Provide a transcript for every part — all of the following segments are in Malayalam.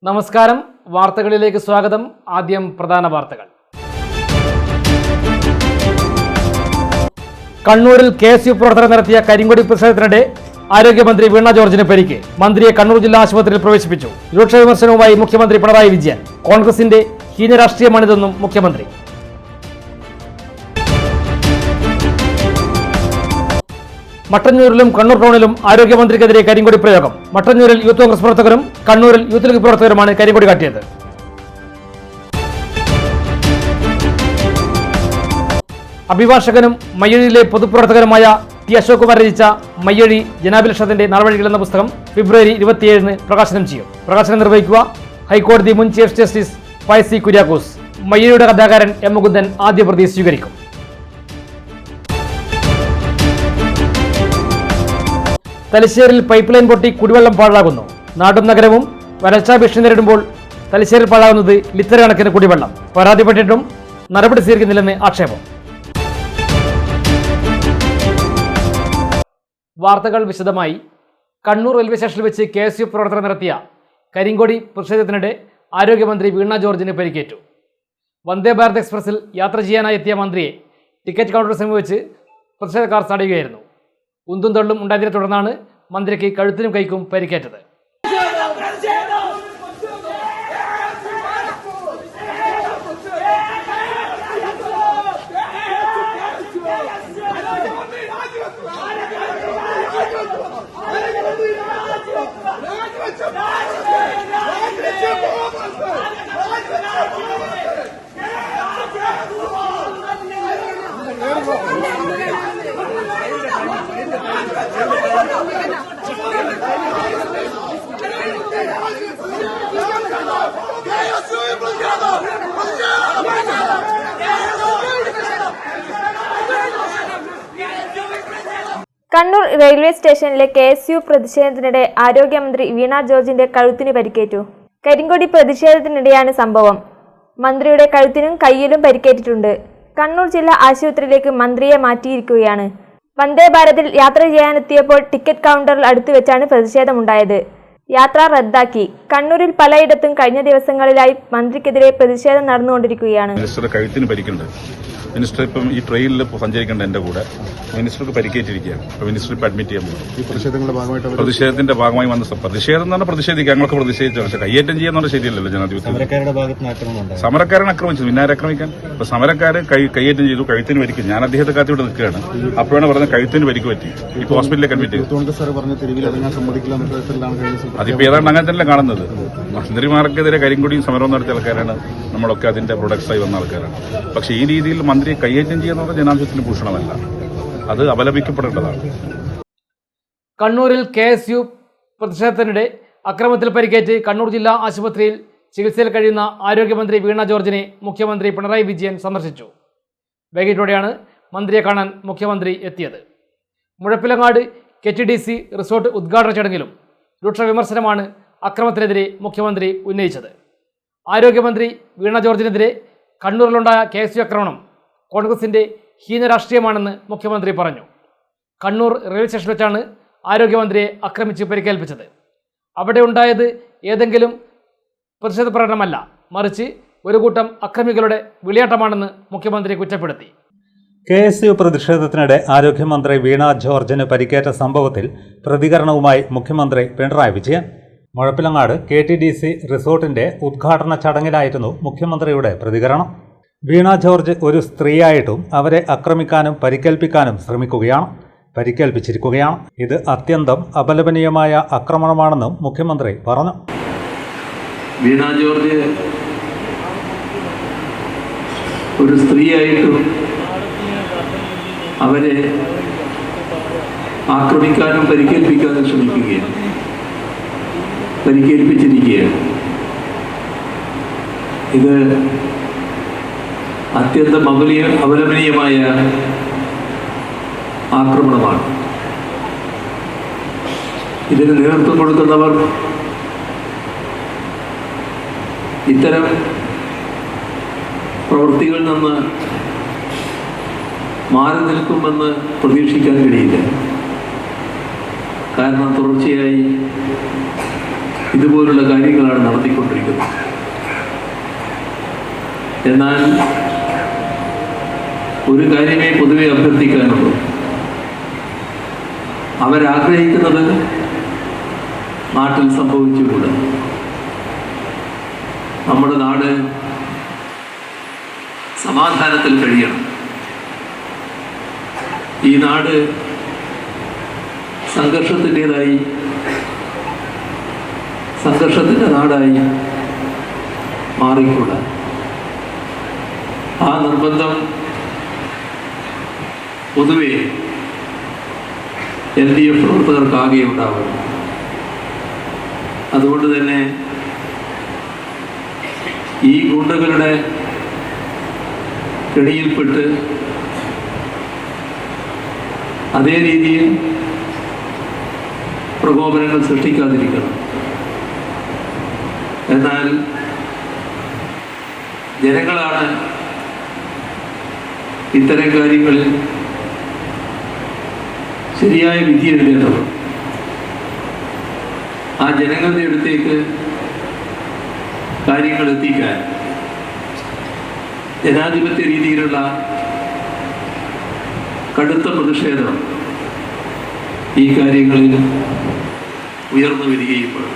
നമസ്കാരം, വാർത്തകളിലേക്ക് സ്വാഗതം. ആദ്യം പ്രധാന വാർത്തകൾ. കണ്ണൂരിൽ KSU പ്രവർത്തകർ നടത്തിയ കരിങ്കൊടി പ്രതിഷേധത്തിനിടെ ആരോഗ്യമന്ത്രി വീണ ജോർജിന് പരിക്ക്. മന്ത്രിയെ കണ്ണൂർ ജില്ലാ ആശുപത്രിയിൽ പ്രവേശിപ്പിച്ചു. രൂക്ഷ വിമർശനവുമായി മുഖ്യമന്ത്രി പിണറായി വിജയൻ. കോൺഗ്രസിന്റെ ഹീനരാഷ്ട്രീയമാണിതെന്നും മുഖ്യമന്ത്രി. മട്ടന്നൂരിലും കണ്ണൂർ ടൗണിലും ആരോഗ്യമന്ത്രിക്കെതിരെ കരിങ്കൊടി പ്രയോഗം. മട്ടന്നൂരിൽ യൂത്ത് കോൺഗ്രസ് പ്രവർത്തകരും കണ്ണൂരിൽ യൂത്ത് ലീഗ് പ്രവർത്തകരുമാണ് കരിങ്കൊടി കാട്ടിയത്. അഭിഭാഷകനും മയ്യഴിയിലെ പൊതുപ്രവർത്തകനുമായ ടി അശോക് കുമാർ രചിച്ച മയ്യഴി ജനാഭിലഷത്തിന്റെ നാൾവഴികൾ എന്ന പുസ്തകം ഫെബ്രുവരി 27-ന് പ്രകാശനം ചെയ്യും. പ്രകാശനം നിർവഹിക്കുക ഹൈക്കോടതി മുൻ ചീഫ് ജസ്റ്റിസ് ഫൈസി കുര്യാക്കോസ്. മയ്യഴിയുടെ കഥാകാരൻ M. മുകുന്ദൻ ആദ്യ പ്രതി സ്വീകരിക്കും. തലശ്ശേരിയിൽ പൈപ്പ് ലൈൻ പൊട്ടി കുടിവെള്ളം പാഴാകുന്നു. നാടും നഗരവും വരൾച്ചാ ഭീഷണി നേരിടുമ്പോൾ തലശ്ശേരിയിൽ പാഴാകുന്നത് ലിറ്റർ കണക്കിന് കുടിവെള്ളം. പരാതിപ്പെട്ടിട്ടും നടപടി സ്വീകരിക്കുന്നില്ലെന്ന് ആക്ഷേപം. വാർത്തകൾ വിശദമായി. കണ്ണൂർ റെയിൽവേ സ്റ്റേഷനിൽ വെച്ച് KSU പ്രവർത്തകർ നടത്തിയ കരിങ്കൊടി പ്രതിഷേധത്തിനിടെ ആരോഗ്യമന്ത്രി വീണ ജോർജിന് പരിക്കേറ്റു. വന്ദേ ഭാരത് എക്സ്പ്രസിൽ യാത്ര ചെയ്യാനായി എത്തിയ മന്ത്രിയെ ടിക്കറ്റ് കൗണ്ടർ സമീപിച്ച് പ്രതിഷേധക്കാർ തടയുകയായിരുന്നു. ഉന്തും തള്ളും ഉണ്ടായതിനെ തുടർന്നാണ് മന്ത്രിക്ക് കഴുത്തിനും കൈക്കും പരിക്കേറ്റത്. കണ്ണൂർ റെയിൽവേ സ്റ്റേഷനിലെ KSU പ്രതിഷേധത്തിനിടെ ആരോഗ്യമന്ത്രി വീണ ജോർജിന്റെ കഴുത്തിന് പരിക്കേറ്റു. കരിങ്കൊടി പ്രതിഷേധത്തിനിടെയാണ് സംഭവം. മന്ത്രിയുടെ കഴുത്തിനും കയ്യിലും പരിക്കേറ്റിട്ടുണ്ട്. കണ്ണൂർ ജില്ലാ ആശുപത്രിയിലേക്ക് മന്ത്രിയെ മാറ്റിയിരിക്കുകയാണ്. വന്ദേ ഭാരതിൽ യാത്ര ചെയ്യാനെത്തിയപ്പോൾ ടിക്കറ്റ് കൗണ്ടറിൽ അടുത്തു വെച്ചാണ് പ്രതിഷേധമുണ്ടായത്. യാത്ര റദ്ദാക്കി. കണ്ണൂരിൽ പലയിടത്തും കഴിഞ്ഞ ദിവസങ്ങളിലായി മന്ത്രിക്കെതിരെ പ്രതിഷേധം നടന്നുകൊണ്ടിരിക്കുകയാണ്. മിനിസ്റ്റർ ഇപ്പം ഈ ട്രെയിനിൽ സഞ്ചരിക്കേണ്ട എന്റെ കൂടെ മിനിസ്റ്റർക്ക് പരിക്കേറ്റിരിക്കുകയാണ്. അപ്പൊ മിനിസ്റ്റർ ഇപ്പം അഡ്മിറ്റ് ചെയ്യാൻ പോകും. പ്രതിഷേധത്തിന്റെ ഭാഗമായി വന്ന പ്രതിഷേധം എന്ന് പറഞ്ഞാൽ പ്രതിഷേധിക്കുക, ഞങ്ങൾക്ക് പ്രതിഷേധിച്ചു. പക്ഷെ കയ്യേറ്റം ചെയ്യാന്ന് ശരിയല്ലല്ലോ ജനാധിപത്യം. സമരക്കാരൻ ആക്രമിച്ചു, പിന്നെ ആക്രമിക്കാൻ. അപ്പൊ സമരക്കാര് കയ്യേറ്റം ചെയ്തു, കഴുത്തിന് പരിക്കും. ഞാൻ അദ്ദേഹത്തെ കാത്തിവിടെ നിൽക്കുകയാണ്. അപ്പോഴാണ് പറഞ്ഞത് കഴുത്തിന് പരിക്ക് പറ്റി. ഇപ്പൊ ഹോസ്പിറ്റലിലേക്ക് അഡ്മിറ്റ് ചെയ്തു. അതിപ്പോ ഏതാണ്ട് അങ്ങനെ തന്നെ കാണുന്നത്. മന്ത്രിമാർക്കെതിരെ കരിങ്കൊടിയും സമരവും നടത്തിയ ആൾക്കാരാണ് നമ്മളൊക്കെ അതിന്റെ പ്രൊഡക്ട്സായി വന്ന ആൾക്കാരാണ്. പക്ഷെ ഈ രീതിയിൽ മന്ത്രിയെ കയ്യേറ്റം ചെയ്യുന്നത് ജനാധിപത്യത്തിന് ഭൂഷണമല്ല, അത് അപലപിക്കപ്പെടേണ്ടതാണ്. കണ്ണൂരിൽ KSU പ്രതിഷേധത്തിനിടെ അക്രമത്തിൽ പരിക്കേറ്റ് കണ്ണൂർ ജില്ലാ ആശുപത്രിയിൽ ചികിത്സയിൽ കഴിയുന്ന ആരോഗ്യമന്ത്രി വീണ ജോർജിനെ മുഖ്യമന്ത്രി പിണറായി വിജയൻ സന്ദർശിച്ചു. വൈകിട്ടോടെയാണ് മന്ത്രിയെ കാണാൻ മുഖ്യമന്ത്രി എത്തിയത്. മുഴപ്പിലങ്ങാട് KTDC റിസോർട്ട് ഉദ്ഘാടന ചടങ്ങിലും രൂക്ഷ വിമർശനമാണ് അക്രമത്തിനെതിരെ മുഖ്യമന്ത്രി ഉന്നയിച്ചത്. ആരോഗ്യമന്ത്രി വീണ ജോർജിനെതിരെ കണ്ണൂരിലുണ്ടായ KSU ആക്രമണം കോൺഗ്രസിന്റെ ഹീനരാഷ്ട്രീയമാണെന്ന് മുഖ്യമന്ത്രി പറഞ്ഞു. കണ്ണൂർ റെയിൽവേ സ്റ്റേഷനിൽ വെച്ചാണ് ആരോഗ്യമന്ത്രിയെ ആക്രമിച്ച് പരിക്കേൽപ്പിച്ചത്. അവിടെ ഉണ്ടായത് ഏതെങ്കിലും പ്രതിഷേധ പ്രകടനമല്ല, മറിച്ച് ഒരു കൂട്ടം അക്രമികളുടെ വിളിയാട്ടമാണെന്ന് മുഖ്യമന്ത്രി കുറ്റപ്പെടുത്തി. KSU പ്രതിഷേധത്തിനിടെ ആരോഗ്യമന്ത്രി വീണ ജോർജിന് പരിക്കേറ്റ സംഭവത്തിൽ പ്രതികരണവുമായി മുഖ്യമന്ത്രി പിണറായി വിജയൻ. മുഴപ്പിലങ്ങാട് KTDC റിസോർട്ടിന്റെ ഉദ്ഘാടന ചടങ്ങിലായിരുന്നു മുഖ്യമന്ത്രിയുടെ പ്രതികരണം. വീണ ജോർജ് ഒരു സ്ത്രീയായിട്ടും അവരെ ആക്രമിക്കാനും പരിക്കേൽപ്പിക്കാനും പരിക്കേൽപ്പിച്ചിരിക്കുകയാണ്. ഇത് അത്യന്തം അപലപനീയമായ ആക്രമണമാണെന്നും മുഖ്യമന്ത്രി പറഞ്ഞു. വീണ ജോർജ് ഒരു സ്ത്രീയായിട്ടും അവരെ ആക്രമിക്കാനും പരിക്കേൽപ്പിക്കാനും പരിക്കേൽപ്പിച്ചിരിക്കുകയാണ്. ഇത് അത്യന്തം അപലപനീയമായ ആക്രമണമാണ്. ഇതിന് നേതൃത്വം കൊടുക്കുന്നവർ ഇത്തരം പ്രവൃത്തികളിൽ നിന്ന് മാറി നിൽക്കുമെന്ന് പ്രതീക്ഷിക്കാൻ കഴിയില്ല. കാരണം തുടർച്ചയായി ഇതുപോലുള്ള കാര്യങ്ങളാണ് നടത്തിക്കൊണ്ടിരിക്കുന്നത്. എന്നാൽ ഒരു കാര്യമേ പൊതുവെ അഭ്യർത്ഥിക്കാനുള്ളൂ. അവരാഗ്രഹിക്കുന്നത് നാട്ടിൽ സംഭവിച്ചുകൂടാ. നമ്മുടെ നാട് സമാധാനത്തിൽ കഴിയണം. ഈ നാട് സംഘർഷത്തിൻ്റെ നാടായി മാറിക്കൂടാ. ആ നിർബന്ധം പൊതുവെ LDF പ്രവർത്തകർക്കാകെ ഉണ്ടാവും. അതുകൊണ്ട് തന്നെ ഈ ഗുണ്ടകളുടെ കെണിയിൽപ്പെട്ട് അതേ രീതിയിൽ പ്രകോപനങ്ങൾ സൃഷ്ടിക്കാതിരിക്കണം. എന്നാൽ ജനങ്ങളാണ് ഇത്തരം കാര്യങ്ങളിൽ ശരിയായ വിധി എഴുതേണ്ടത്. ആ ജനങ്ങളുടെ അടുത്തേക്ക് കാര്യങ്ങൾ എത്തിക്കാൻ ജനാധിപത്യ രീതിയിലുള്ള കടുത്ത പ്രതിഷേധം ഈ കാര്യങ്ങളിൽ ഉയർന്നു വരികയും വേണം.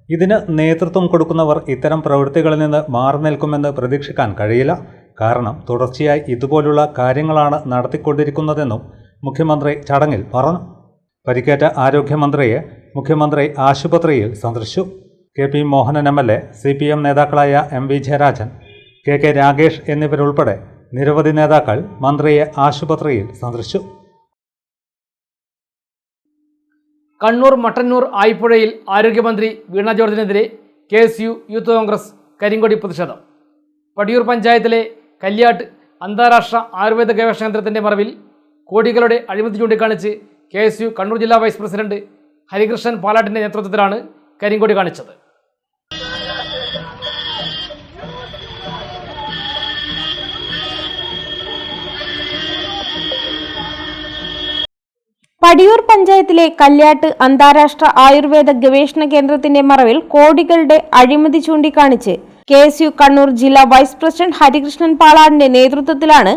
ഇതിന് നേതൃത്വം കൊടുക്കുന്നവർ ഇത്തരം പ്രവൃത്തികളിൽ നിന്ന് മാറി നിൽക്കുമെന്ന് പ്രതീക്ഷിക്കാൻ കഴിയില്ല. കാരണം തുടർച്ചയായി ഇതുപോലുള്ള കാര്യങ്ങളാണ് നടത്തിക്കൊണ്ടിരിക്കുന്നതെന്നും മുഖ്യമന്ത്രി ചടങ്ങിൽ പറഞ്ഞു. പരിക്കേറ്റ ആരോഗ്യമന്ത്രിയെ മുഖ്യമന്ത്രി ആശുപത്രിയിൽ സന്ദർശിച്ചു. KP മോഹനൻ MLA, CPM നേതാക്കളായ MV ജയരാജൻ, KK രാഗേഷ് എന്നിവരുൾപ്പെടെ നിരവധി നേതാക്കൾ മന്ത്രിയെ ആശുപത്രിയിൽ സന്ദർശിച്ചു. കണ്ണൂർ മട്ടന്നൂർ ആയിപ്പുഴയിൽ ആരോഗ്യമന്ത്രി വീണ ജോർജിനെതിരെ KSU യൂത്ത് കോൺഗ്രസ് കരിങ്കൊടി പ്രതിഷേധം. പടിയൂർ പഞ്ചായത്തിലെ കല്യാട്ട് അന്താരാഷ്ട്ര ആയുർവേദ ഗവേഷണ കേന്ദ്രത്തിൻ്റെ മറവിൽ കോടികളുടെ അഴിമതി ചൂണ്ടിക്കാണിച്ച് KSU കണ്ണൂർ ജില്ലാ വൈസ് പ്രസിഡന്റ് ഹരികൃഷ്ണൻ പാലാട്ടിൻ്റെ നേതൃത്വത്തിലാണ് കരിങ്കൊടി കാണിച്ചത്. പടിയൂർ പഞ്ചായത്തിലെ കല്യാട്ട് അന്താരാഷ്ട്ര ആയുർവേദ ഗവേഷണ കേന്ദ്രത്തിന്റെ മറവിൽ കോടികളുടെ അഴിമതി ചൂണ്ടിക്കാണിച്ച് KSU കണ്ണൂർ ജില്ലാ വൈസ് പ്രസിഡന്റ് ഹരികൃഷ്ണൻ പാലാടിന്റെ നേതൃത്വത്തിലാണ്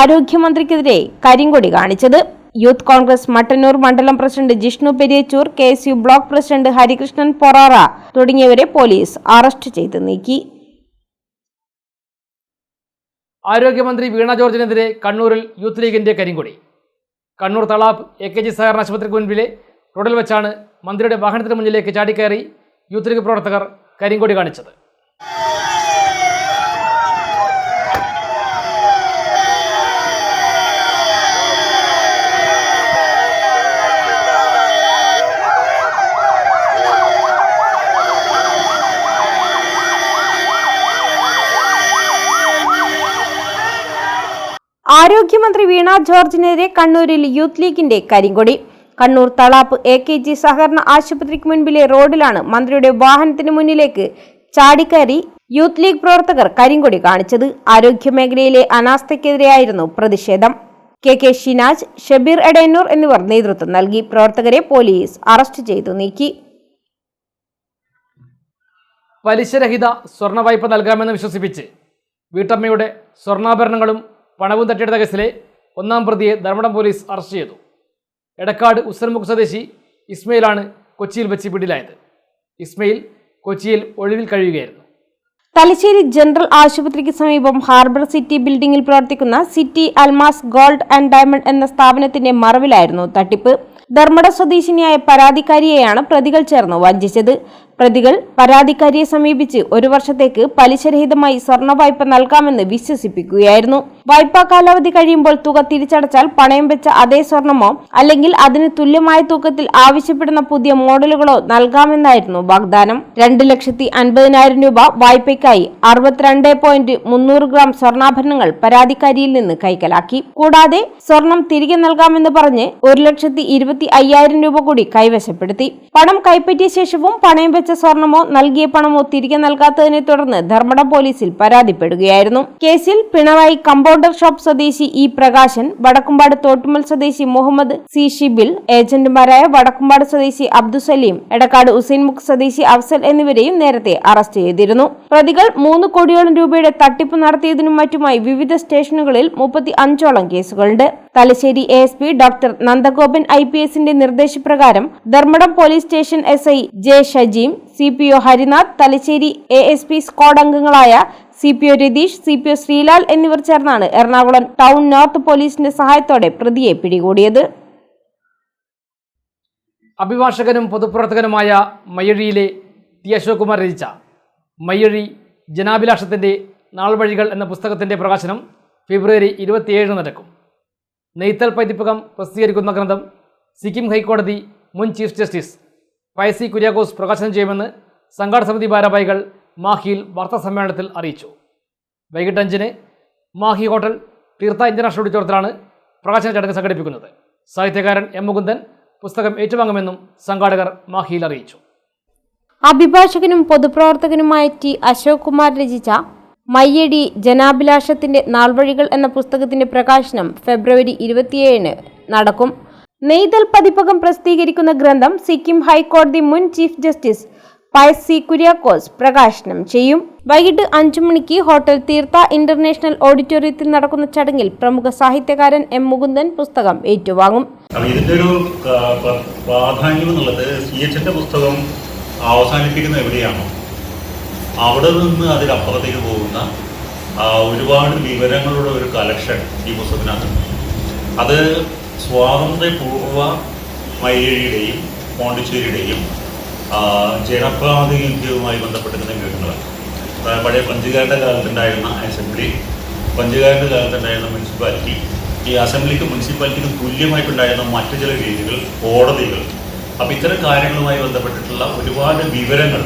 ആരോഗ്യമന്ത്രിക്കെതിരെ കരിങ്കൊടി കാണിച്ചത്. യൂത്ത് കോൺഗ്രസ് മട്ടന്നൂർ മണ്ഡലം president Jishnu Periyachur, KSU block president Harikrishnan Porara തുടങ്ങിയവരെ പോലീസ് അറസ്റ്റ് ചെയ്ത് നീക്കി. ആരോഗ്യമന്ത്രി വീണ ജോർജിനെതിരെ കണ്ണൂരിൽ യൂത്ത് ലീഗിന്റെ കരിങ്കൊടി. കണ്ണൂർ തളാപ്പ് AKG സഹകരണ ആശുപത്രിക്ക് മുൻപിലെ റോഡിൽ വെച്ചാണ് മന്ത്രിയുടെ വാഹനത്തിന് മുന്നിലേക്ക് ചാടിക്കയറി യൂത്ത് ലീഗ് പ്രവർത്തകർ കരിങ്കൊടി കാണിച്ചത്. ആരോഗ്യമന്ത്രി വീണ ജോർജിനെതിരെ കണ്ണൂരിൽ യൂത്ത് ലീഗിന്റെ കരിങ്കൊടി. കണ്ണൂർ തളാപ്പ് AKG സഹകരണ ആശുപത്രിക്ക് മുൻപിലെ റോഡിലാണ് മന്ത്രിയുടെ വാഹനത്തിന് മുന്നിലേക്ക് ചാടിക്കയറി യൂത്ത് ലീഗ് പ്രവർത്തകർ കരിങ്കൊടി കാണിച്ചത്. ആരോഗ്യമേഖലയിലെ അനാസ്ഥയ്ക്കെതിരെയായിരുന്നു പ്രതിഷേധം. KK ഷിനാജ്, ഷബീർ എടയന്നൂർ എന്നിവർ നേതൃത്വം നൽകി. പ്രവർത്തകരെ പോലീസ് അറസ്റ്റ് ചെയ്തു നീക്കി. പലിശരഹിത സ്വർണ്ണ വായ്പ നൽകാമെന്ന് വിശ്വസിപ്പിച്ച് വീട്ടമ്മയുടെ സ്വർണ്ണാഭരണങ്ങളും പണവും തട്ടിയെടുത്ത കേസിലെ ഒന്നാം പ്രതിയെ ധർമ്മടം പോലീസ് അറസ്റ്റ് ചെയ്തു. എടക്കാട് ഉസ്സർമുഖ് സ്വദേശി ഇസ്മയിലാണ് കൊച്ചിയിൽ വെച്ച് പിടിയിലായത്. ഇസ്മയിൽ കൊച്ചിയിൽ ഒളിവിൽ കഴിയുകയായിരുന്നു. തലശ്ശേരി ജനറൽ ആശുപത്രിക്ക് സമീപം ഹാർബർ സിറ്റി ബിൽഡിംഗിൽ പ്രവർത്തിക്കുന്ന city Almas gold and diamond എന്ന സ്ഥാപനത്തിന്റെ മറവിലായിരുന്നു തട്ടിപ്പ്. ധർമ്മട സ്വദേശിനിയായ പരാതിക്കാരിയെയാണ് പ്രതികൾ ചേർന്ന് വഞ്ചിച്ചത്. പ്രതികൾ പരാതിക്കാരിയെ സമീപിച്ച് 1 വർഷത്തേക്ക് പലിശരഹിതമായി സ്വർണ്ണ വായ്പ നൽകാമെന്ന് വിശ്വസിപ്പിക്കുകയായിരുന്നു. വായ്പാ കാലാവധി കഴിയുമ്പോൾ തുക തിരിച്ചടച്ചാൽ പണയം വെച്ച അതേ സ്വർണമോ അല്ലെങ്കിൽ അതിന് തുല്യമായ തൂക്കത്തിൽ ആവശ്യപ്പെടുന്ന പുതിയ മോഡലുകളോ നൽകാമെന്നായിരുന്നു വാഗ്ദാനം. 2,50,000 രൂപ വായ്പയ്ക്കായി 62.300 ഗ്രാം സ്വർണ്ണാഭരണങ്ങൾ പരാതിക്കാരിയിൽ നിന്ന് കൈക്കലാക്കി. കൂടാതെ സ്വർണം തിരികെ നൽകാമെന്ന് പറഞ്ഞ് 1,25,000 രൂപ കൂടി കൈവശപ്പെടുത്തി. പണം കൈപ്പറ്റിയ ശേഷവും പണയം വെച്ച വെച്ച സ്വർണമോ നൽകിയ പണമോ തിരികെ നൽകാത്തതിനെ തുടർന്ന് ധർമ്മടം പോലീസിൽ പരാതിപ്പെടുകയായിരുന്നു. കേസിൽ പിണറായി കമ്പൗണ്ടർ ഷോപ്പ് സ്വദേശി ഇ പ്രകാശൻ, വടക്കുംപാട് തോട്ടുമൽ സ്വദേശി മുഹമ്മദ് സി ഷിബിൽ, ഏജന്റുമാരായ വടക്കുംപാട് സ്വദേശി അബ്ദുസലീം, എടക്കാട് ഉസൈൻമുക്ക് സ്വദേശി അഫ്സൽ എന്നിവരെയും നേരത്തെ അറസ്റ്റ് ചെയ്തിരുന്നു. പ്രതികൾ 3 കോടിയോളം രൂപയുടെ തട്ടിപ്പ് നടത്തിയതിനും മറ്റുമായി വിവിധ സ്റ്റേഷനുകളിൽ 35ഓളം കേസുകളുണ്ട്. തലശ്ശേരി ASP ഡോക്ടർ നന്ദഗോപൻ IPSന്റെ നിർദ്ദേശപ്രകാരം Dharmadam police station SI J Shajeem, CPO Harinath, Thalassery ASP squad അംഗങ്ങളായ CPO രതീഷ്, CPO ശ്രീലാൽ എന്നിവർ ചേർന്നാണ് എറണാകുളം ടൗൺ നോർത്ത് പോലീസിന്റെ സഹായത്തോടെ പ്രതിയെ പിടികൂടിയത്. അഭിഭാഷകനും പൊതുപ്രവർത്തകനുമായ മയ്യഴിയിലെ ടി അശോക് കുമാർ രചിച്ച മയ്യഴി ജനാഭിലാഷത്തിൻ്റെ നാൾവഴികൾ എന്ന പുസ്തകത്തിൻ്റെ പ്രകാശനം ഫെബ്രുവരി 27 നടക്കും. നെയ്ത്തൽ പതിപ്പകം പ്രസിദ്ധീകരിക്കുന്ന ഗ്രന്ഥം സിക്കിം ഹൈക്കോടതി മുൻ ചീഫ് ജസ്റ്റിസ് പയസി കുര്യാക്കോസ് പ്രകാശനം ചെയ്യുമെന്ന് സംഘാടക സമിതി ഭാരവാഹികൾ മാഹിയിൽ വാർത്താസമ്മേളനത്തിൽ അറിയിച്ചു. വൈകിട്ട് 5-ന് മാഹി ഹോട്ടൽ തീർത്ഥ ഇന്റർനാഷണൽ ഓഡിറ്റോറിയത്തിലാണ് പ്രകാശന ചടങ്ങ് സംഘടിപ്പിക്കുന്നത്. സാഹിത്യകാരൻ M. മുകുന്ദൻ പുസ്തകം ഏറ്റുവാങ്ങുമെന്നും സംഘാടകർ മാഹിയിൽ അറിയിച്ചു. അഭിഭാഷകനും പൊതുപ്രവർത്തകനുമായ ടി അശോക് കുമാർ രചിച്ച മയ്യഴി ജനാഭിലാഷത്തിന്റെ നാൾവഴികൾ എന്ന പുസ്തകത്തിന്റെ പ്രകാശനം ഫെബ്രുവരി 27-ന് നടക്കും. നെയ്തൽ പതിപ്പകം പ്രസിദ്ധീകരിക്കുന്ന ഗ്രന്ഥം സിക്കിം ഹൈക്കോടതി മുൻ ചീഫ് ജസ്റ്റിസ് പയസി കുര്യാക്കോസ് പ്രകാശനം ചെയ്യും. വൈകിട്ട് 5 മണിക്ക് ഹോട്ടൽ തീർത്ഥ ഇന്റർനാഷണൽ ഓഡിറ്റോറിയത്തിൽ നടക്കുന്ന ചടങ്ങിൽ പ്രമുഖ സാഹിത്യകാരൻ M. മുകുന്ദൻ പുസ്തകം ഏറ്റുവാങ്ങും. ഇതിന്റെ ഒരു പ്രാധാന്യം എന്നുള്ളത് CHന്റെ പുസ്തകം അവസാനിപ്പിക്കുന്ന എവിടെയാണോ അവിടെ നിന്ന് അതിലപ്പുറത്തേക്ക് പോകുന്ന ഒരുപാട് വിവരങ്ങളുടെ ഒരു കളക്ഷൻ ഈ പുസ്തകത്തിനകത്ത്. അത് സ്വാതന്ത്ര്യപൂർവ മയ്യഴിയുടെയും പോണ്ടിച്ചേരിയുടെയും ജനപ്രാതിനിധ്യവുമായി ബന്ധപ്പെട്ടിരുന്ന വിവരങ്ങളാണ്. പഴയ പഞ്ചുകാരുടെ കാലത്തുണ്ടായിരുന്ന അസംബ്ലി, പഞ്ചുകാരുടെ കാലത്തുണ്ടായിരുന്ന മുനിസിപ്പാലിറ്റി, ഈ അസംബ്ലിക്കും മുനിസിപ്പാലിറ്റിക്കും തുല്യമായിട്ടുണ്ടായിരുന്ന മറ്റു ചില രീതികൾ, കോടതികൾ. അപ്പം ഇത്തരം കാര്യങ്ങളുമായി ബന്ധപ്പെട്ടിട്ടുള്ള ഒരുപാട് വിവരങ്ങൾ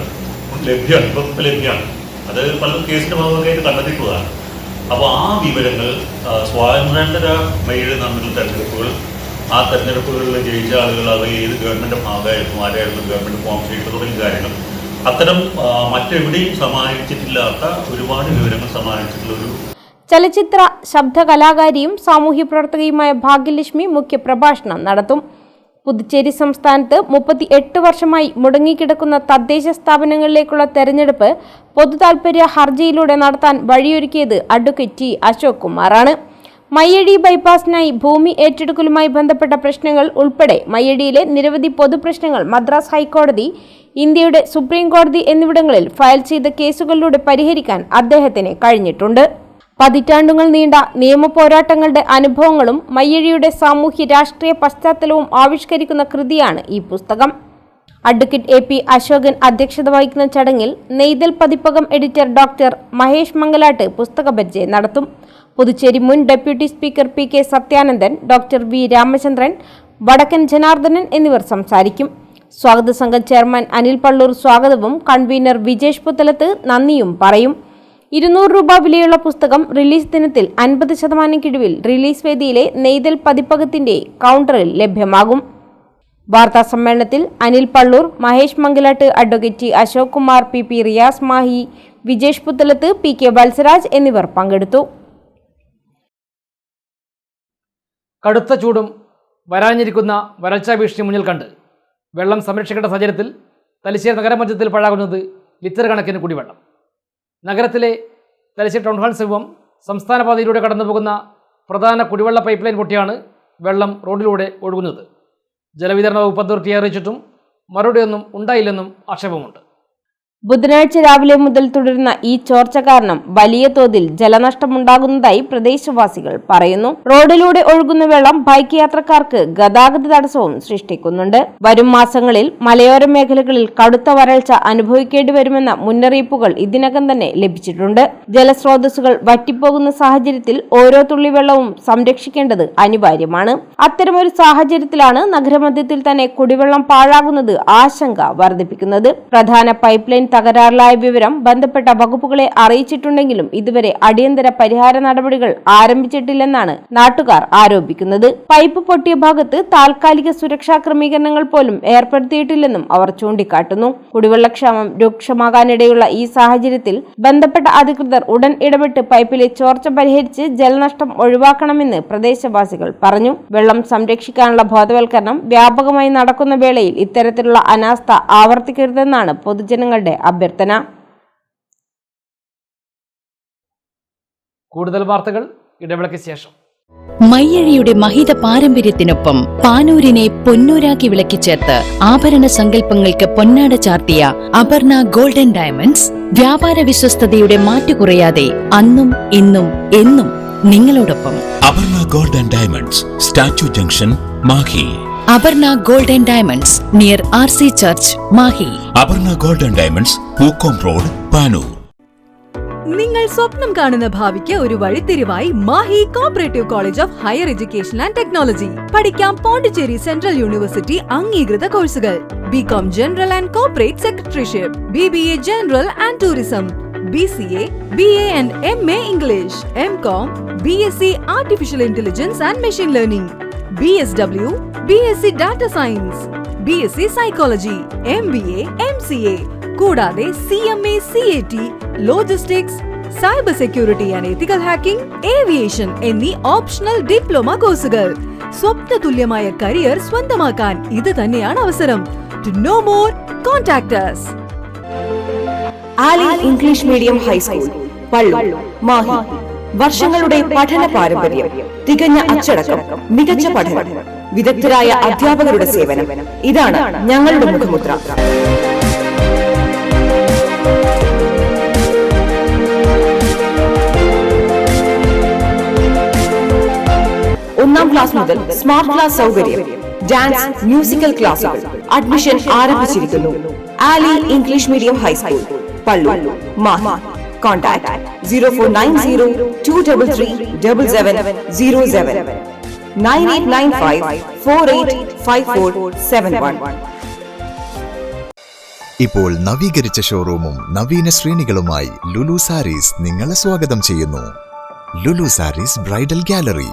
ലഭ്യമാണ്. അത് പലരും കേസിൻ്റെ ഭാഗമായിട്ട് കണ്ടെത്തിയിട്ടുള്ളതാണ്. അപ്പോൾ ആ വിവരങ്ങൾ സ്വാതന്ത്ര്യാനന്തര മയ്യഴി നടന്നിട്ടുള്ള തെരഞ്ഞെടുപ്പുകൾ, ആ തെരഞ്ഞെടുപ്പുകളിൽ ജയിച്ച ആളുകൾ അത് ഏത് ഗവൺമെൻറ് ഭാഗമായിരുന്നു, ആരായിരുന്നു ഗവൺമെൻറ് ഫോം ചെയ്തിട്ട് തുടങ്ങിയ കാര്യങ്ങൾ, അത്തരം മറ്റെവിടെയും സമാഹരിച്ചിട്ടില്ലാത്ത ഒരുപാട് വിവരങ്ങൾ സമാഹരിച്ചിട്ടുള്ള ഒരു ചലച്ചിത്ര ശബ്ദ കലാകാരിയും സാമൂഹ്യ പ്രവർത്തകയുമായ ഭാഗ്യലക്ഷ്മി മുഖ്യ പ്രഭാഷണം നടത്തും. പുതുച്ചേരി സംസ്ഥാനത്ത് 38 വർഷമായി മുടങ്ങിക്കിടക്കുന്ന തദ്ദേശ സ്ഥാപനങ്ങളിലേക്കുള്ള തെരഞ്ഞെടുപ്പ് പൊതുതാൽപര്യ ഹർജിയിലൂടെ നടത്താൻ വഴിയൊരുക്കിയത് അഡ്വക്കേറ്റ് ടി അശോക് കുമാറാണ്. മയ്യഴി ബൈപ്പാസിനായി ഭൂമി ഏറ്റെടുക്കലുമായി ബന്ധപ്പെട്ട പ്രശ്നങ്ങൾ ഉൾപ്പെടെ മയ്യഴിയിലെ നിരവധി പൊതുപ്രശ്നങ്ങൾ മദ്രാസ് ഹൈക്കോടതി, ഇന്ത്യയുടെ സുപ്രീം കോടതി എന്നിവിടങ്ങളിൽ ഫയൽ ചെയ്ത കേസുകളിലൂടെ പരിഹരിക്കാൻ അദ്ദേഹത്തിന് കഴിഞ്ഞിട്ടുണ്ട്. പതിറ്റാണ്ടുകൾ നീണ്ട നിയമ പോരാട്ടങ്ങളുടെ അനുഭവങ്ങളും മയ്യഴിയുടെ സാമൂഹ്യ രാഷ്ട്രീയ പശ്ചാത്തലവും ആവിഷ്കരിക്കുന്ന കൃതിയാണ് ഈ പുസ്തകം. അഡ്വക്കേറ്റ് AP അശോകൻ അധ്യക്ഷത വഹിക്കുന്ന ചടങ്ങിൽ നെയ്തൽ പതിപ്പകം എഡിറ്റർ ഡോക്ടർ മഹേഷ് മംഗലാട്ട് പുസ്തക പരിചയം നടത്തും. പുതുച്ചേരി മുൻ deputy speaker PK Sathyanandan, doctor V Ramachandran, വടക്കൻ ജനാർദ്ദനൻ എന്നിവർ സംസാരിക്കും. സ്വാഗത സംഘം ചെയർമാൻ അനിൽ പള്ളൂർ സ്വാഗതവും കൺവീനർ വിജേഷ് പുത്തലത്ത് നന്ദിയും പറയും. 200 രൂപ വിലയുള്ള പുസ്തകം റിലീസ് ദിനത്തിൽ 50% കിഴിവിൽ റിലീസ് വേദിയിലെ നെയ്തൽ പതിപ്പകത്തിന്റെ കൗണ്ടറിൽ ലഭ്യമാകും. വാർത്താ സമ്മേളനത്തിൽ Anil Palloor, Mahesh Mangalat, advocate T Ashok Kumar, PP Riyas Mahe, Vijesh Puthalath, PK Valsaraj എന്നിവർ പങ്കെടുത്തു. കടുത്ത ചൂടും വരാനിരിക്കുന്ന വരൾച്ചാ ഭീഷണി മുന്നിൽ കണ്ട് വെള്ളം സംരക്ഷിക്കേണ്ട സാഹചര്യത്തിൽ തലശ്ശേരി നഗരമധ്യത്തിൽ പാഴാകുന്നത് ലിറ്റർ കണക്കിന് കുടിവെള്ളം. നഗരത്തിലെ തലശ്ശേരി ടൗൺ ഹാൾ സമീപം സംസ്ഥാന പാതയിലൂടെ കടന്നുപോകുന്ന പ്രധാന കുടിവെള്ള പൈപ്പ് ലൈൻ പൊട്ടിയാണ് വെള്ളം റോഡിലൂടെ ഒഴുകുന്നത്. ജലവിതരണ വകുപ്പ് അതോറിറ്റിയെ അറിയിച്ചിട്ടും മറുപടിയൊന്നും ഉണ്ടായില്ലെന്നും ആക്ഷേപമുണ്ട്. ബുധനാഴ്ച രാവിലെ മുതൽ തുടരുന്ന ഈ ചോർച്ച കാരണം വലിയ തോതിൽ ജലനഷ്ടമുണ്ടാകുന്നതായി പ്രദേശവാസികൾ പറയുന്നു. റോഡിലൂടെ ഒഴുകുന്ന വെള്ളം ബൈക്ക് യാത്രക്കാർക്ക് ഗതാഗത തടസ്സവും സൃഷ്ടിക്കുന്നുണ്ട്. വരും മാസങ്ങളിൽ മലയോര മേഖലകളിൽ കടുത്ത വരൾച്ച അനുഭവിക്കേണ്ടി വരുമെന്ന മുന്നറിയിപ്പുകൾ ഇതിനകം തന്നെ ലഭിച്ചിട്ടുണ്ട്. ജലസ്രോതസ്സുകൾ വറ്റിപ്പോകുന്ന സാഹചര്യത്തിൽ ഓരോ തുള്ളി വെള്ളവും സംരക്ഷിക്കേണ്ടത് അനിവാര്യമാണ്. അത്തരമൊരു സാഹചര്യത്തിലാണ് നഗരമധ്യത്തിൽ തന്നെ കുടിവെള്ളം പാഴാകുന്നത് ആശങ്ക വർദ്ധിപ്പിക്കുന്നത്. പ്രധാന പൈപ്പ് ലൈൻ തകരാറിലായ വിവരം ബന്ധപ്പെട്ട വകുപ്പുകളെ അറിയിച്ചിട്ടുണ്ടെങ്കിലും ഇതുവരെ അടിയന്തര പരിഹാര നടപടികൾ ആരംഭിച്ചിട്ടില്ലെന്നാണ് നാട്ടുകാർ ആരോപിക്കുന്നത്. പൈപ്പ് പൊട്ടിയ ഭാഗത്ത് താൽക്കാലിക സുരക്ഷാ ക്രമീകരണങ്ങൾ പോലും ഏർപ്പെടുത്തിയിട്ടില്ലെന്നും അവർ ചൂണ്ടിക്കാട്ടുന്നു. കുടിവെള്ളക്ഷാമം രൂക്ഷമാകാനിടയുള്ള ഈ സാഹചര്യത്തിൽ ബന്ധപ്പെട്ട അധികൃതർ ഉടൻ ഇടപെട്ട് പൈപ്പിലെ ചോർച്ച പരിഹരിച്ച് ജലനഷ്ടം ഒഴിവാക്കണമെന്ന് പ്രദേശവാസികൾ പറഞ്ഞു. വെള്ളം സംരക്ഷിക്കാനുള്ള ബോധവൽക്കരണം വ്യാപകമായി നടക്കുന്ന വേളയിൽ ഇത്തരത്തിലുള്ള അനാസ്ഥ ആവർത്തിക്കരുതെന്നാണ് പൊതുജനങ്ങളുടെ അഭ്യർത്ഥന. കൂടുതൽ വാർത്തകൾ ഇടവേളയ്ക്ക് ശേഷം. മയ്യഴിയുടെ മഹിത പാരമ്പര്യത്തിനൊപ്പം പാനൂരിനെ പൊന്നൂരാക്കി വിളക്കിച്ചേർത്ത് ആഭരണ സങ്കല്പങ്ങൾക്ക് പൊന്നാട ചാർത്തിയ അപർണ ഗോൾഡൻ ഡയമണ്ട്സ് വ്യാപാര വിശ്വസ്തതയുടെ മാറ്റുകുറയാതെ അന്നും ഇന്നും എന്നും നിങ്ങളോടൊപ്പം. Aparna golden diamonds, statue junction, Mahe. Aparna golden diamonds near RC church, Mahe. Aparna golden diamonds, Pookkom road, Panoor. നിങ്ങൾ സ്വപ്നം കാണുന്ന ഭാവിക്ക് ഒരു വഴിത്തിരിവായി Mahe cooperative college of higher education and technology. പഠിക്കാം പോണ്ടിച്ചേരി സെൻട്രൽ യൂണിവേഴ്സിറ്റി അംഗീകൃത കോഴ്സുകൾ. BCom general and corporate secretaryship, BBA general and tourism, BCA, BA and MA English, MCom, BSc Artificial Intelligence and Machine Learning, BSW, BSc Data Science, BSc Psychology, MBA, MCA, കൂടാതെ CMA, CAT, Logistics, Cyber Security and Ethical Hacking, Aviation എന്നീ ഓപ്ഷണൽ ഡിപ്ലോമ കോഴ്സുകൾ. സ്വപ്നതുല്യമായ കരിയർ സ്വന്തമാക്കാൻ ഇത് തന്നെയാണ് അവസരം. To know more, contact us. Ali English medium high school, Pallur, Mahe. വർഷങ്ങളുടെ പഠന പാരമ്പര്യം, തികഞ്ഞ അച്ചടക്കം, മികച്ച പഠനം, വിദഗ്ധരായ അധ്യാപകരുടെ സേവനം, ഇതാണ് ഞങ്ങളുടെ മുഖമുദ്ര. ഒന്നാം ക്ലാസ് മുതൽ സ്മാർട്ട് ക്ലാസ് സൗകര്യം, ഡാൻസ്, മ്യൂസിക്കൽ ക്ലാസുകൾ. അഡ്മിഷൻ ആരംഭിച്ചിരിക്കുന്നു. Ali English medium high school, Pallur, Mahe. Contact 0490 233 7707 9895 485471. ഇപ്പോൾ നവീകരിച്ച ഷോറൂമും നവീന ശ്രേണികളുമായി ലുലു സാരീസ് നിങ്ങളെ സ്വാഗതം ചെയ്യുന്നു. Lulu sarees bridal gallery.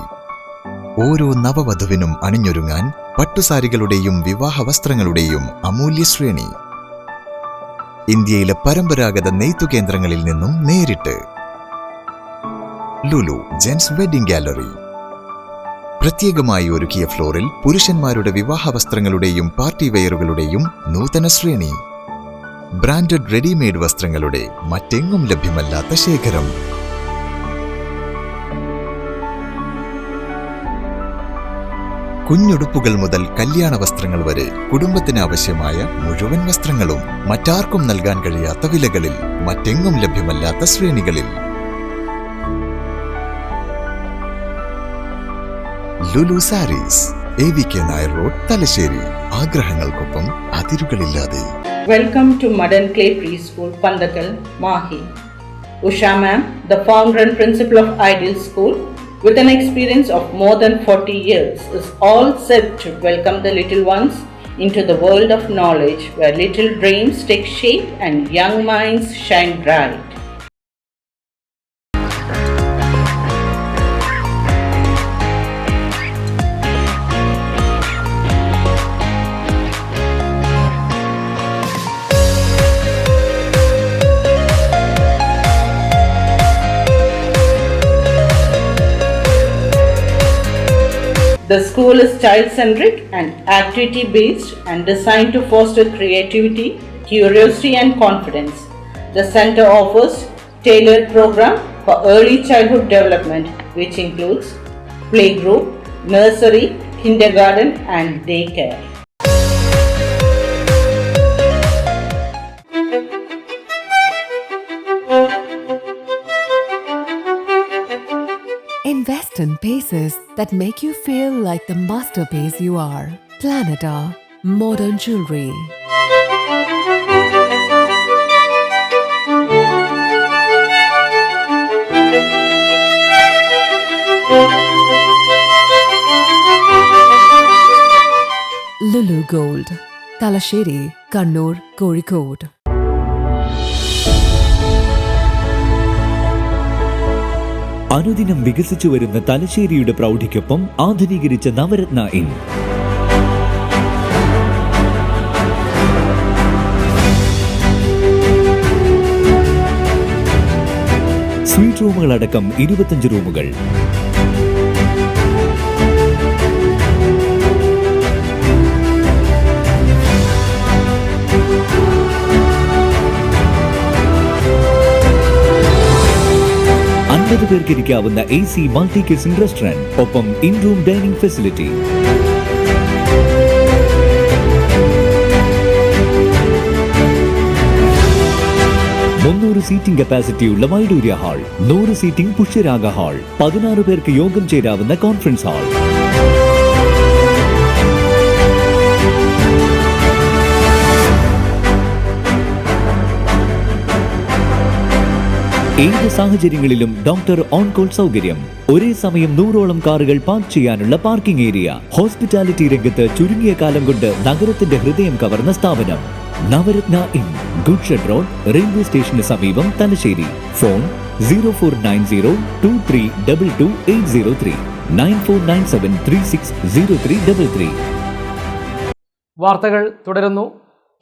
ഓരോ നവവധുവിനും അണിഞ്ഞൊരുങ്ങാൻ പട്ടുസാരികളുടെയും വിവാഹ വസ്ത്രങ്ങളുടെയും അമൂല്യ ശ്രേണി. ഇന്ത്യയിലെ പരമ്പരാഗത നെയ്ത്തു കേന്ദ്രങ്ങളിൽ നിന്നും നേരിട്ട്. Lulu gents wedding gallery. പ്രത്യേകമായി ഒരുക്കിയ ഫ്ലോറിൽ പുരുഷന്മാരുടെ വിവാഹ വസ്ത്രങ്ങളുടെയും പാർട്ടി വെയറുകളുടെയും നൂതന ശ്രേണി. ബ്രാൻഡഡ് റെഡിമെയ്ഡ് വസ്ത്രങ്ങളുടെ മറ്റെങ്ങും ലഭ്യമല്ലാത്ത ശേഖരം. കുഞ്ഞുടുപ്പുകൾ മുതൽ കല്യാണ വസ്ത്രങ്ങൾ വരെ കുടുംബത്തിന് ആവശ്യമായ മുഴുവൻ വസ്ത്രങ്ങളും മറ്റാർക്കും നൽകാൻ കഴിയാത്ത വിലകളിൽ, മറ്റെങ്ങും ലഭ്യമല്ലാത്ത ശ്രേണികളിൽ. Lulu sarees, AVK Nair road, Thalassery. ആഗ്രഹങ്ങൾക്കൊപ്പം അതിരുകളില്ലാതെ. Welcome to Modern Clay Preschool, Pandakal, Mahi. Usha ma'am, the founder and principal of Ideal School, with an experience of more than 40 years, is all set to welcome the little ones into the world of knowledge, where little dreams take shape and young minds shine bright. The school is child-centric and activity-based and designed to foster creativity, curiosity and confidence. The center offers tailored program for early childhood development, which includes playgroup, nursery, kindergarten and daycare. Invest in paces that make you feel like the masterpiece you are. Planeta Modern Jewelry. Lulu Gold, Talasheri, Kannur, Kozhikode. അനുദിനം വികസിച്ചു വരുന്ന തലശ്ശേരിയുടെ പ്രൗഢിക്കൊപ്പം ആധുനീകരിച്ച നവരത്ന ഇൻ. സ്വീറ്റ് റൂമുകളടക്കം 25 റൂമുകൾ. പേർക്കിരിക്കാവുന്ന AC മൾട്ടി കിച്ചൺ റെസ്റ്റോറന്റ്, ഒപ്പം in room dining facility. Seating കപ്പാസിറ്റിയുള്ള Vaidurya hall, 100 seating Pushyaraga hall, 16 പേർക്ക് യോഗം ചേരാവുന്ന കോൺഫറൻസ് ഹാൾ. ഏത് സാഹചര്യങ്ങളിലും ഡോക്ടർ ഓൺ കോൾ സൗകര്യം, ഒരേ സമയം 100ഓളം കാറുകൾ പാർക്ക് ചെയ്യാനുള്ള പാർക്കിംഗ് ഏരിയ. ഹോസ്പിറ്റാലിറ്റി രംഗത്ത് ചുരുങ്ങിയ കാലം കൊണ്ട് നഗരത്തിന്റെ ഹൃദയം കവർന്ന സ്ഥാപനം Navaratna inn, goods shed road, railway സ്റ്റേഷന് സമീപം, തലശ്ശേരി. ഫോൺ 049023228803 9497360333. വാർത്തകൾ തുടരുന്നു.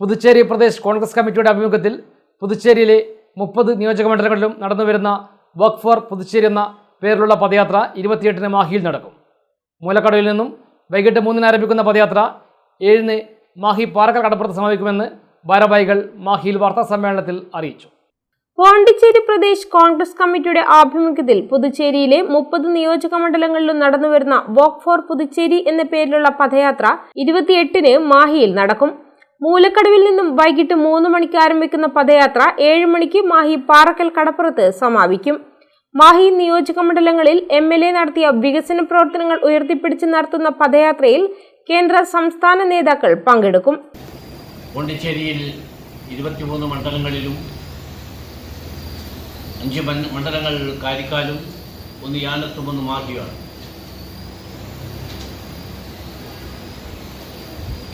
പുതുച്ചേരി പ്രദേശ് കോൺഗ്രസ് കമ്മിറ്റിയുടെ ആഭിമുഖ്യത്തിൽ പുതുച്ചേരിയിലെ 30 നിയോജകമണ്ഡലങ്ങളിലും നടന്നുവരുന്ന വർക്ക് ഫോർ പുതുച്ചേരി എന്ന പേരിലുള്ള പദയാത്ര 28-ന് മാഹിയിൽ നടക്കും. മൂലക്കടവിൽ നിന്നും വൈകിട്ട് 3-ന് ആരംഭിക്കുന്ന പദയാത്ര 7-ന് മാഹി പാറക്കൽ കടപ്പുറത്ത് സമാപിക്കുമെന്ന് ഭാരവാഹികൾ മാഹിയിൽ വാർത്താസമ്മേളനത്തിൽ അറിയിച്ചു. പോണ്ടിച്ചേരി പ്രദേശ് കോൺഗ്രസ് കമ്മിറ്റിയുടെ ആഭിമുഖ്യത്തിൽ പുതുച്ചേരിയിലെ 30 നിയോജകമണ്ഡലങ്ങളിലും നടന്നുവരുന്ന വർക്ക് ഫോർ പുതുച്ചേരി എന്ന പേരിലുള്ള പദയാത്ര 28-ന് മാഹിയിൽ നടക്കും. മൂലക്കടവിൽ നിന്നും വൈകിട്ട് 3 മണിക്ക് ആരംഭിക്കുന്ന പദയാത്ര 7 മണിക്ക് മാഹി പാറക്കൽ കടപ്പുറത്ത് സമാപിക്കും. മാഹി നിയോജകമണ്ഡലങ്ങളിൽ MLA നടത്തിയ വികസന പ്രവർത്തനങ്ങൾ ഉയർത്തിപ്പിടിച്ച് നടത്തുന്ന പദയാത്രയിൽ കേന്ദ്ര സംസ്ഥാന നേതാക്കൾ പങ്കെടുക്കും. പോണ്ടിച്ചേരിയിൽ 23 മണ്ഡലങ്ങളിലും 5 മണ്ഡലങ്ങൾ കാരിക്കാലും 1 യാലത്തും 1 മാഹിയുമാണ്.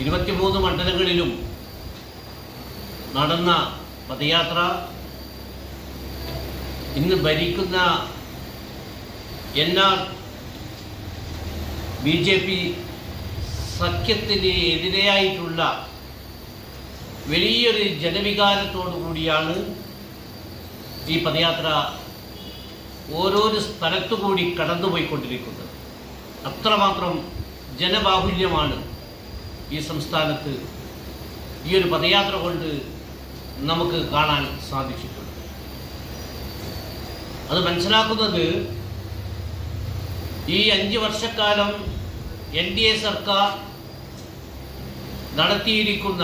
23 മണ്ഡലങ്ങളിലും നടന്ന പദയാത്ര ഇന്ന് ഭരിക്കുന്ന NR BJP സഖ്യത്തിന് എതിരെയായിട്ടുള്ള വലിയൊരു ജനവികാരത്തോടു കൂടിയാണ് ഈ പദയാത്ര ഓരോരോ സ്ഥലത്തുകൂടി കടന്നുപോയിക്കൊണ്ടിരിക്കുന്നത്. അത്രമാത്രം ജനബാഹുല്യമാണ് ഈ സംസ്ഥാനത്ത് ഈ ഒരു പദയാത്ര കൊണ്ട് നമുക്ക് കാണാൻ സാധിച്ചിട്ടുണ്ട്. അത് മനസ്സിലാക്കുന്നത് ഈ 5 വർഷക്കാലം NDA സർക്കാർ നടത്തിയിരിക്കുന്ന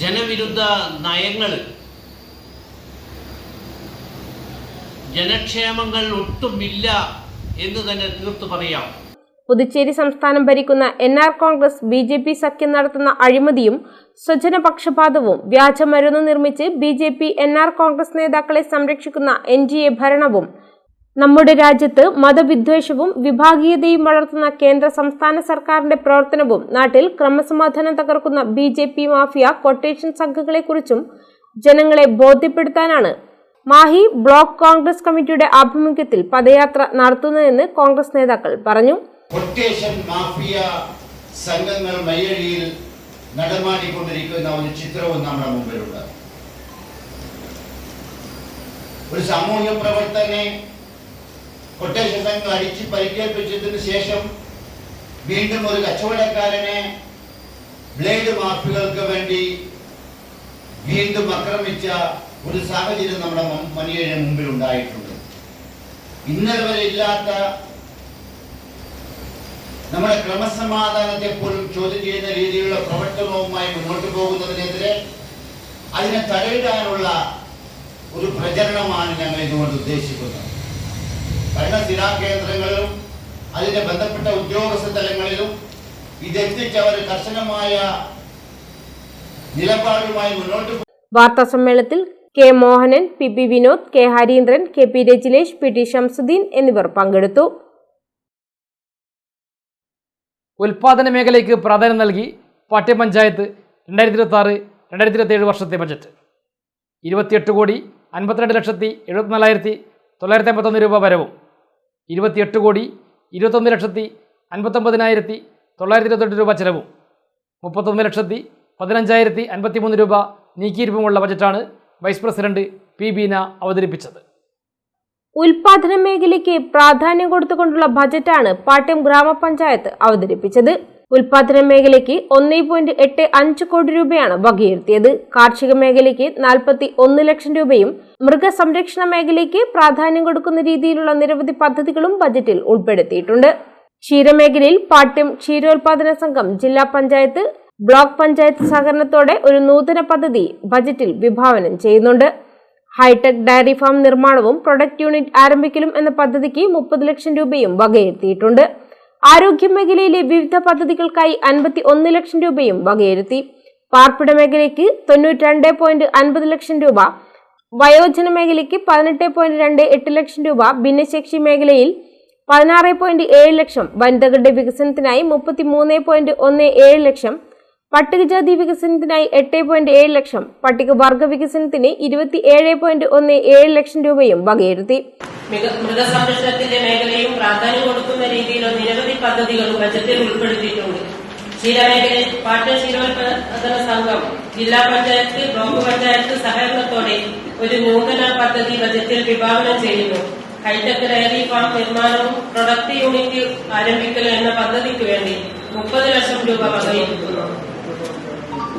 ജനവിരുദ്ധ നയങ്ങൾ, ജനക്ഷേമങ്ങൾ ഒട്ടുമില്ല എന്ന് തന്നെ തീർത്തു പറയാം. പുതുച്ചേരി സംസ്ഥാനം ഭരിക്കുന്ന NR കോൺഗ്രസ് BJP സഖ്യം നടത്തുന്ന അഴിമതിയും സ്വജനപക്ഷപാതവും, വ്യാജമരുന്ന് നിർമ്മിച്ച് BJP NR കോൺഗ്രസ് നേതാക്കളെ സംരക്ഷിക്കുന്ന NGA ഭരണവും, നമ്മുടെ രാജ്യത്ത് മതവിദ്വേഷവും വിഭാഗീയതയും വളർത്തുന്ന കേന്ദ്ര സംസ്ഥാന സർക്കാരിന്റെ പ്രവർത്തനവും, നാട്ടിൽ ക്രമസമാധാനം തകർക്കുന്ന BJP മാഫിയ കൊട്ടേഷൻ സംഘങ്ങളെക്കുറിച്ചും ജനങ്ങളെ ബോധ്യപ്പെടുത്താനാണ് മാഹി ബ്ലോക്ക് കോൺഗ്രസ് കമ്മിറ്റിയുടെ ആഭിമുഖ്യത്തിൽ പദയാത്ര നടത്തുന്നതെന്ന് കോൺഗ്രസ് നേതാക്കൾ പറഞ്ഞു. കൊട്ടേഷൻ മാഫിയ സംഘങ്ങൾ മയ്യഴിയിൽ നടമാടിക്കൊണ്ടിരിക്കുന്ന ഒരു ചിത്രവും നമ്മുടെ മുമ്പിലുണ്ട്. ഒരു സാമൂഹ്യ പ്രവർത്തകനെ കൊട്ടേഷൻ സംഘം അടിച്ച് പരിക്കേൽപ്പിച്ചതിന് ശേഷം വീണ്ടും ഒരു കച്ചവടക്കാരനെ ബ്ലേഡ് മാഫിയകൾക്ക് വേണ്ടി വീണ്ടും ആക്രമിച്ച ഒരു സാഹചര്യം നമ്മുടെ മയ്യഴിയുടെ മുമ്പിൽ ഉണ്ടായിട്ടുണ്ട്. ഇന്നലെ വരെ ഇല്ലാത്ത നമ്മുടെ ക്രമസമാധാനത്തെ പോലും ചോദ്യം ചെയ്യുന്ന രീതിയിലുള്ള പ്രവർത്തനവുമായി മുന്നോട്ട് പോകുന്നതിനെതിരെ അതിനെ തടയിടാനുള്ള ഒരു പ്രചരണമാണ് ഞങ്ങൾ ഇതുകൊണ്ട് ഉദ്ദേശിക്കുന്നത്. ഭരണസിരാ കേന്ദ്രങ്ങളിലും അതിന്റെ ബന്ധപ്പെട്ട ഉദ്യോഗസ്ഥ തലങ്ങളിലും ഇതെത്തിച്ചവർ കർശനമായ നിലപാടുമായി മുന്നോട്ട്. വാർത്താ സമ്മേളനത്തിൽ K Mohanan, PP Vinod, K Harindran, KP Rajilesh, PT Shamsuddin എന്നിവർ പങ്കെടുത്തു. ഉൽപാദന മേഖലയ്ക്ക് പ്രാധാന്യം നൽകി പാട്യം പഞ്ചായത്ത് 2026-2027 വർഷത്തെ ബജറ്റ് 28,52,74,9 951 രൂപ വരവും 28,21,59,928 രൂപ ചെലവും 31,15,053 രൂപ നീക്കിയിരിപ്പുമുള്ള ബജറ്റാണ് വൈസ് പ്രസിഡന്റ് പി ബീന അവതരിപ്പിച്ചത്. ഉൽപാദന മേഖലയ്ക്ക് പ്രാധാന്യം കൊടുത്തുകൊണ്ടുള്ള ബജറ്റാണ് പാട്യം ഗ്രാമപഞ്ചായത്ത് അവതരിപ്പിച്ചത്. ഉൽപാദന മേഖലയ്ക്ക് 1.85 കോടി രൂപയാണ് വകയിരുത്തിയത്. കാർഷിക മേഖലയ്ക്ക് 41 ലക്ഷം രൂപയും മൃഗസംരക്ഷണ മേഖലയ്ക്ക് പ്രാധാന്യം കൊടുക്കുന്ന രീതിയിലുള്ള നിരവധി പദ്ധതികളും ബജറ്റിൽ ഉൾപ്പെടുത്തിയിട്ടുണ്ട്. ക്ഷീരമേഖലയിൽ പാട്യം ക്ഷീരോത്പാദന സംഘം ജില്ലാ പഞ്ചായത്ത്, ബ്ലോക്ക് പഞ്ചായത്ത് സഹകരണത്തോടെ ഒരു നൂതന പദ്ധതി ബജറ്റിൽ വിഭാവനം ചെയ്യുന്നുണ്ട്. ഹൈടെക് ഡയറി ഫാം നിർമ്മാണവും പ്രൊഡക്റ്റ് യൂണിറ്റ് ആരംഭിക്കലും എന്ന പദ്ധതിക്ക് 30 ലക്ഷം രൂപയും വകയിരുത്തിയിട്ടുണ്ട്. ആരോഗ്യ മേഖലയിലെ വിവിധ പദ്ധതികൾക്കായി 51 ലക്ഷം രൂപയും വകയിരുത്തി. പാർപ്പിട മേഖലയ്ക്ക് 92.50 ലക്ഷം രൂപ, വയോജന മേഖലയ്ക്ക് 18.28 ലക്ഷം രൂപ, ഭിന്നശേഷി മേഖലയിൽ 16.7 ലക്ഷം, വനിതകളുടെ വികസനത്തിനായി 33.17 ലക്ഷം, പട്ടികജാതി വികസനത്തിനായി 8.7 ലക്ഷം, പട്ടികവർഗ വികസനത്തിന് 27.17 ലക്ഷം രൂപയും വകയിരുത്തി. മൃഗസംരക്ഷണത്തിന്റെ മേഖലയും പ്രാധാന്യം കൊടുക്കുന്ന രീതിയിലുള്ള നിരവധി പദ്ധതികളും ബജറ്റിൽ ഉൾപ്പെടുത്തിയിട്ടുണ്ട്. ക്ഷീരമേഖലയിൽ പാട്യം ക്ഷീരോത്പാദന സംഘം ജില്ലാ പഞ്ചായത്ത്, ബ്ലോക്ക് പഞ്ചായത്ത് സഹകരണത്തോടെ ഒരു നൂതന പദ്ധതി ബജറ്റിൽ വിഭാവനം ചെയ്യുന്നു. ഹൈടെക് ഡയറി ഫാം നിർമ്മാണവും പ്രൊഡക്റ്റ് യൂണിറ്റ് ആരംഭിക്കലും എന്ന പദ്ധതിക്ക് വേണ്ടി 30 ലക്ഷം രൂപ വകയിരുത്തുന്നു.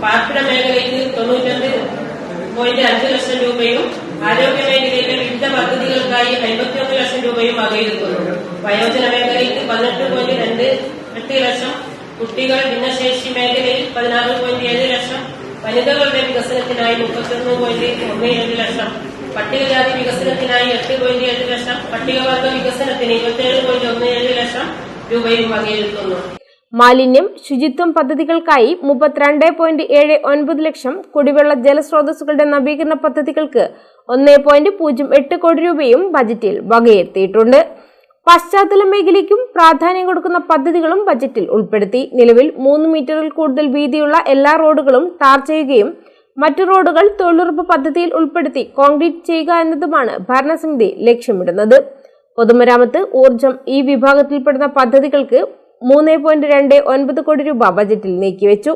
പാർപ്പിട മേഖലയ്ക്ക് 92.5 ലക്ഷം രൂപയും ആരോഗ്യ മേഖലയിലെ വിവിധ പദ്ധതികൾക്കായി 51 ലക്ഷം രൂപയും വകയിരുത്തുന്നു. വയോജന മേഖലയ്ക്ക് 18.28 ലക്ഷം, കുട്ടികൾ ഭിന്നശേഷി മേഖലയിൽ 16.7 ലക്ഷം, വനിതകളുടെ വികസനത്തിനായി 31.17 ലക്ഷം, പട്ടികജാതി വികസനത്തിനായി 8.7 ലക്ഷം, പട്ടികവർഗ വികസനത്തിന് 27.17 ലക്ഷം രൂപയും വകയിരുത്തുന്നു. മാലിന്യം ശുചിത്വം പദ്ധതികൾക്കായി 32.79 ലക്ഷം, കുടിവെള്ള ജലസ്രോതസ്സുകളുടെ നവീകരണ പദ്ധതികൾക്ക് 1.08 കോടി രൂപയും ബജറ്റിൽ വകയിരുത്തിയിട്ടുണ്ട്. പശ്ചാത്തല മേഖലയ്ക്കും പ്രാധാന്യം കൊടുക്കുന്ന പദ്ധതികളും ബജറ്റിൽ ഉൾപ്പെടുത്തി. നിലവിൽ 3 മീറ്ററിൽ കൂടുതൽ വീതിയുള്ള എല്ലാ റോഡുകളും ടാർ ചെയ്യുകയും മറ്റു റോഡുകൾ തൊഴിലുറപ്പ് പദ്ധതിയിൽ ഉൾപ്പെടുത്തി കോൺക്രീറ്റ് ചെയ്യുക എന്നതുമാണ് ഭരണസമിതി ലക്ഷ്യമിടുന്നത്. പൊതുമരാമത്ത്, ഊർജം ഈ വിഭാഗത്തിൽപ്പെടുന്ന പദ്ധതികൾക്ക് 3.29 കോടി രൂപ ബജറ്റിൽ നീക്കിവെച്ചു.